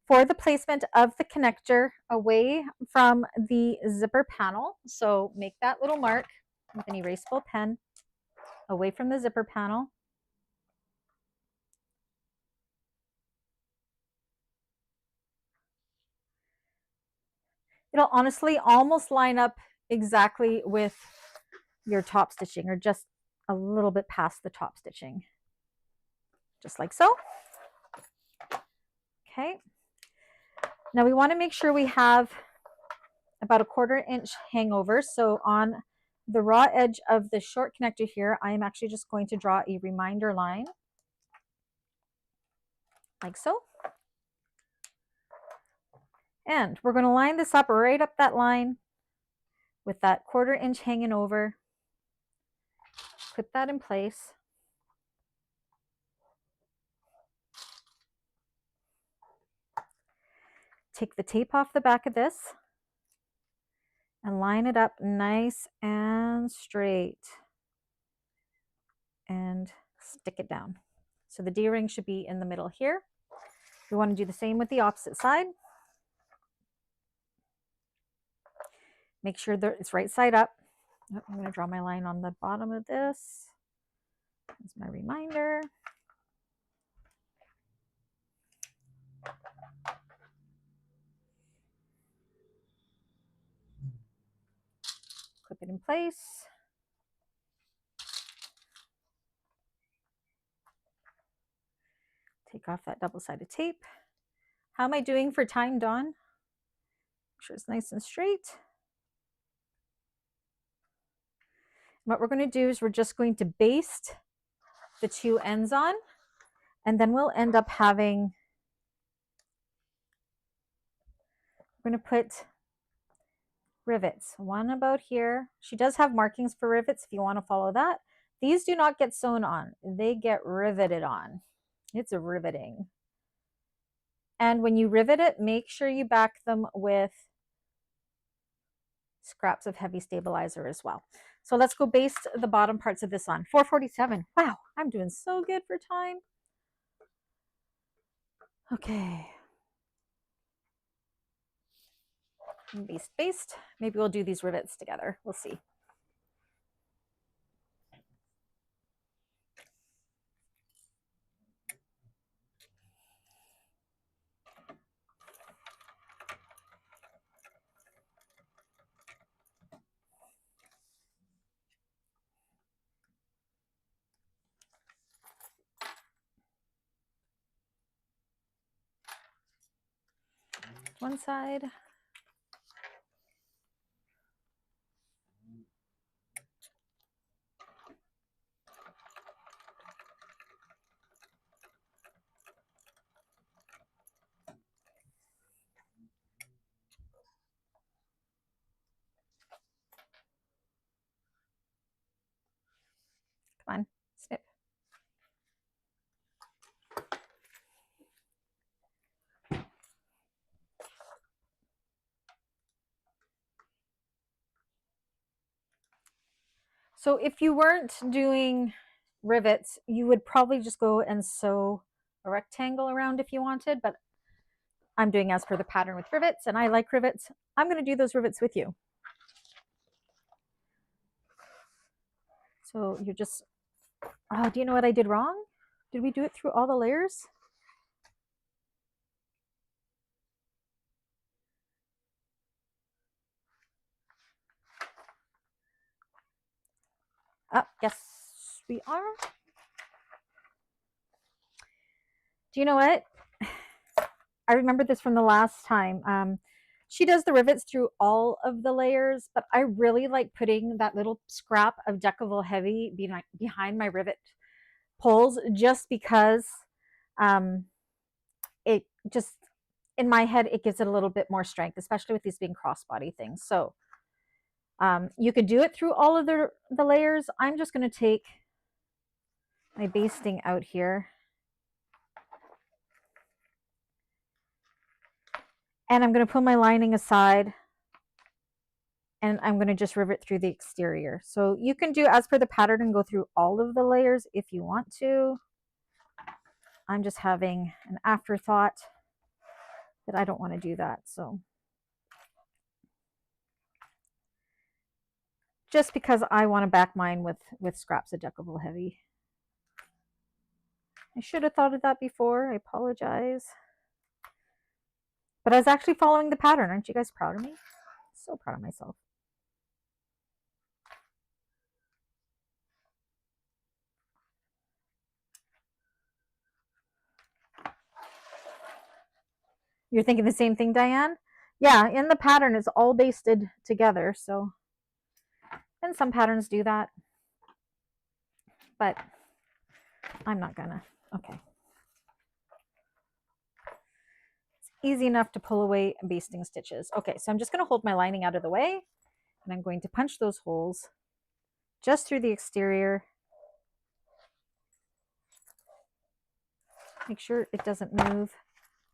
for the placement of the connector away from the zipper panel. So make that little mark with an erasable pen away from the zipper panel. It'll honestly almost line up exactly with your top stitching, or just a little bit past the top stitching. just like so. Okay. Now we want to make sure we have about a 1/4 inch hangover. So on the raw edge of the short connector here, I am actually just going to draw a reminder line like so. And we're going to line this up right up that line with that 1/4 inch hanging over. Put that in place. Take the tape off the back of this and line it up nice and straight and stick it down. So the D-ring should be in the middle here. We want to do the same with the opposite side. Make sure that it's right side up. Oh, I'm going to draw my line on the bottom of this. That's my reminder. Clip it in place. Take off that double-sided tape. How am I doing for time, Dawn? Make sure it's nice and straight. What we're going to do is we're just going to baste the two ends on, and then we'll end up having, we're going to put rivets, one about here. She does have markings for rivets if you want to follow that. These do not get sewn on, they get riveted on. It's a riveting. And when you rivet it, make sure you back them with scraps of heavy stabilizer as well. So let's go baste the bottom parts of this on. 4:47. Wow, I'm doing so good for time. Okay. Baste, baste. Maybe we'll do these rivets together. We'll see. One side. Come on, snip. So if you weren't doing rivets, you would probably just go and sew a rectangle around if you wanted, but I'm doing as per the pattern with rivets, and I like rivets. I'm going to do those rivets with you. So you're just, oh, do you know what I did wrong? Did we do it through all the layers? Yes, we are. Do you know what? I remember this from the last time. She does the rivets through all of the layers, but I really like putting that little scrap of Decaville Heavy behind my rivet poles, just because it just, in my head, it gives it a little bit more strength, especially with these being crossbody things. So you could do it through all of the layers. I'm just going to take my basting out here, and I'm going to put my lining aside, and I'm going to just rivet through the exterior. So you can do as per the pattern and go through all of the layers if you want to. I'm just having an afterthought that I don't want to do that. So just because I want to back mine with scraps of Decaville Heavy. I should have thought of that before. I apologize. But I was actually following the pattern. Aren't you guys proud of me? So proud of myself. You're thinking the same thing, Diane? Yeah, in the pattern, it's all basted together. So, and some patterns do that, but I'm not gonna. Okay. It's easy enough to pull away basting stitches. Okay, so I'm just gonna hold my lining out of the way, and I'm going to punch those holes just through the exterior. Make sure it doesn't move.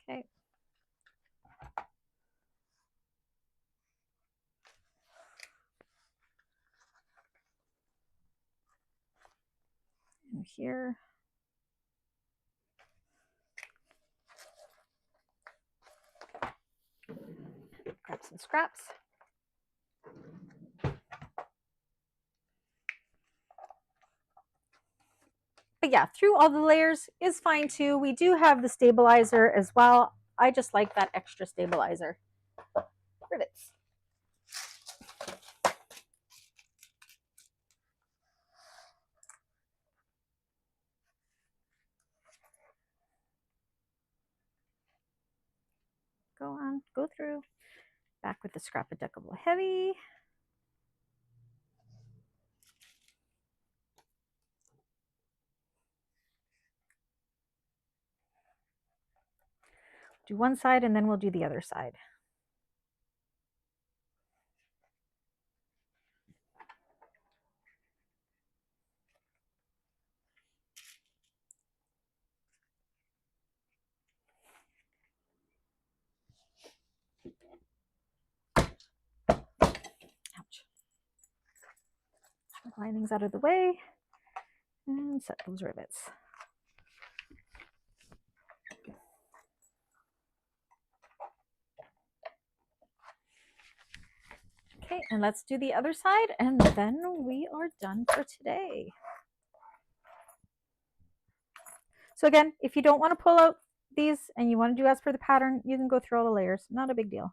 Okay. And here. Grab some scraps. But yeah, through all the layers is fine too. We do have the stabilizer as well. I just like that extra stabilizer. Rivets. Go on, go through. Back with the scrap of deckable heavy. Do one side and then we'll do the other side. Ouch. Linings out of the way and set those rivets. Okay, and let's do the other side and then we are done for today. So again, if you don't want to pull out these and you want to do as per the pattern, you can go through all the layers. Not a big deal.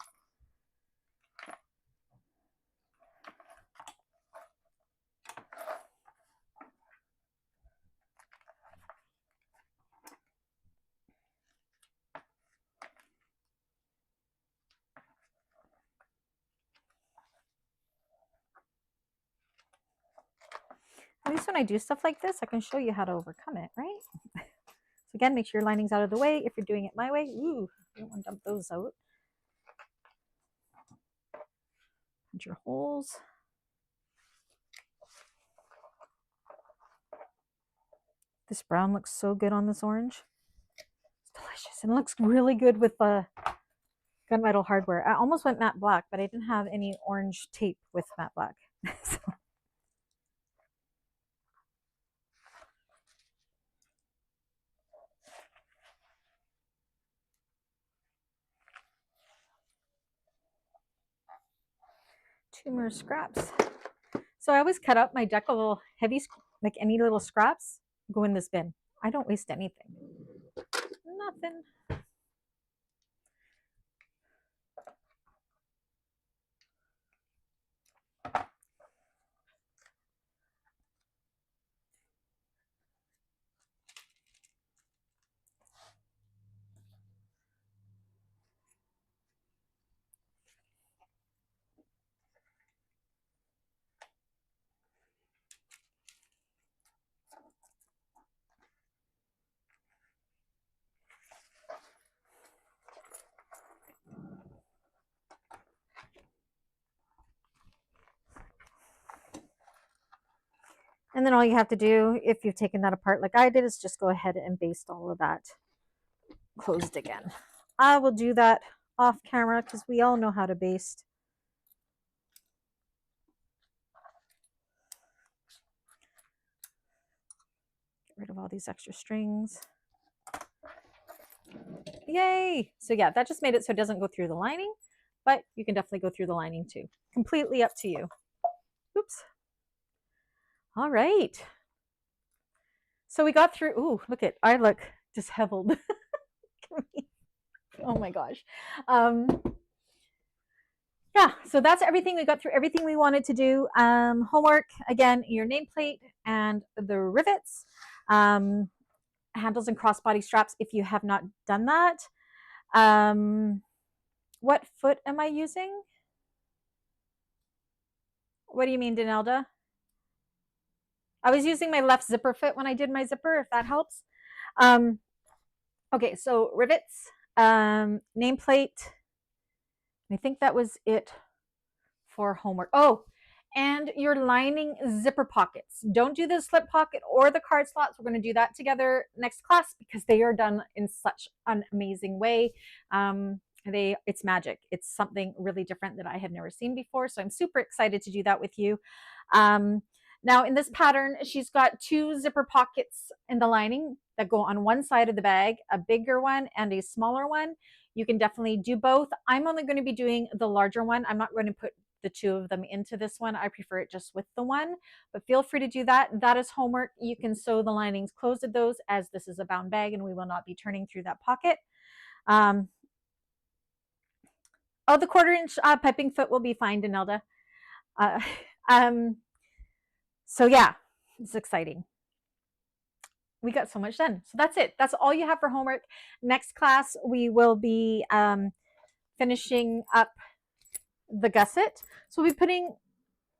At least when I do stuff like this, I can show you how to overcome it, right? So again, make sure your lining's out of the way. If you're doing it my way, ooh, you don't want to dump those out. Punch your holes. This brown looks so good on this orange. It's delicious. And it looks really good with the gunmetal hardware. I almost went matte black, but I didn't have any orange tape with matte black. So. Two more scraps. So I always cut up my deckable heavy, like any little scraps, go in this bin. I don't waste anything. Nothing. And then all you have to do, if you've taken that apart like I did, is just go ahead and baste all of that closed again. I will do that off camera because we all know how to baste. Get rid of all these extra strings. Yay! So yeah, that just made it so it doesn't go through the lining, but you can definitely go through the lining too. Completely up to you. Oops. All right. So we got through, ooh, look at, I look disheveled. Oh my gosh. Yeah, so that's everything. We got through everything we wanted to do. Homework, again, your nameplate and the rivets, handles and crossbody straps if you have not done that. What foot am I using? What do you mean, Danelda? I was using my left zipper foot when I did my zipper, if that helps. Okay, so rivets, nameplate. I think that was it for homework. Oh, and your lining zipper pockets. Don't do the slip pocket or the card slots. We're going to do that together next class because they are done in such an amazing way. It's magic. It's something really different that I had never seen before. So I'm super excited to do that with you. Now in this pattern, she's got 2 zipper pockets in the lining that go on one side of the bag, a bigger one and a smaller one. You can definitely do both. I'm only going to be doing the larger one. I'm not going to put the 2 of them into this one. I prefer it just with the one, but feel free to do that. That is homework. You can sew the linings closed at those, as this is a bound bag and we will not be turning through that pocket. Oh, the 1/4 inch piping foot will be fine, Danelda. Uh, um, so yeah, it's exciting. We got so much done. So that's it. That's all you have for homework. Next class, we will be finishing up the gusset. So we'll be putting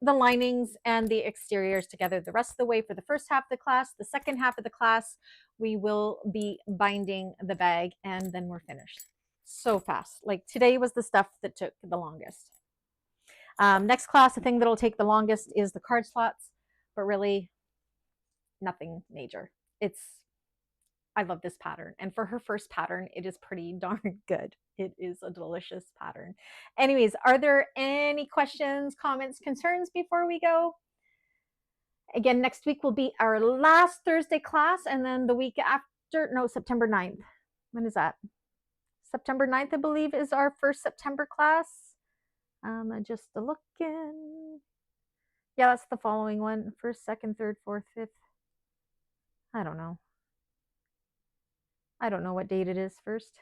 the linings and the exteriors together the rest of the way for the first half of the class. The second half of the class, we will be binding the bag and then we're finished. So fast. Like today was the stuff that took the longest. Next class, the thing that'll take the longest is the card slots, but really nothing major. I love this pattern. And for her first pattern, it is pretty darn good. It is a delicious pattern. Anyways, are there any questions, comments, concerns before we go? Again, next week will be our last Thursday class. And then the week after, no, September 9th. When is that? September 9th, I believe, is our first September class. Just looking. Yeah, that's the following one. First, second, third, fourth, fifth. I don't know. I don't know what date it is first.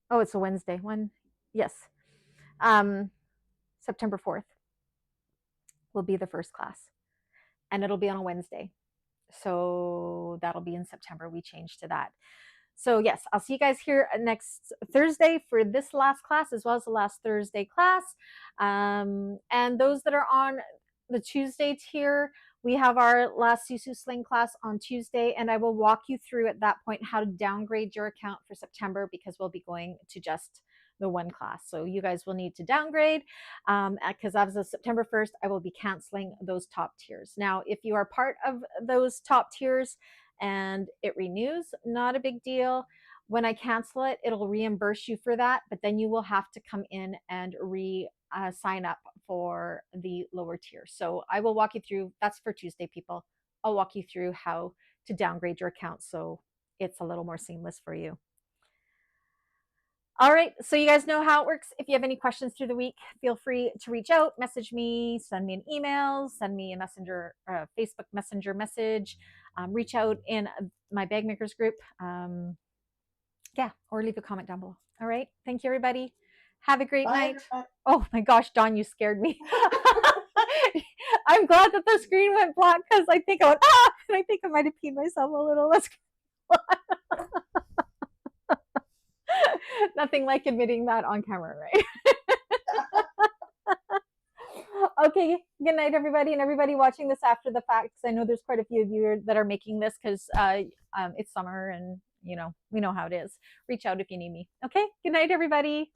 Oh, it's a Wednesday. One, yes. September 4th will be the first class, and it'll be on a Wednesday. So that'll be in September. We changed to that. So yes, I'll see you guys here next Thursday for this last class, as well as the last Thursday class. And those that are on the Tuesday tier, we have our last Sisu Sling class on Tuesday, and I will walk you through at that point how to downgrade your account for September, because we'll be going to just the one class. So you guys will need to downgrade, because as of September 1st, I will be canceling those top tiers. Now, if you are part of those top tiers and it renews, not a big deal. When I cancel it, it'll reimburse you for that, but then you will have to come in and sign up for the lower tier. So I will walk you through. That's for Tuesday, people. I'll walk you through how to downgrade your account so it's a little more seamless for you. All right, so you guys know how it works. If you have any questions through the week, feel free to reach out, message me, send me an email, send me a messenger, Facebook Messenger message, reach out in my bagmakers group. Yeah, or leave a comment down below. All right, thank you, everybody. Have a great night. Everybody. Oh my gosh, Dawn, you scared me. I'm glad that the screen went black because I think I went, and I think I might have peed myself a little. Let's nothing like admitting that on camera, right? Okay, good night, everybody, and everybody watching this after the fact, because I know there's quite a few of you that are making this because it's summer and, you know, we know how it is. Reach out if you need me. Okay, good night, everybody.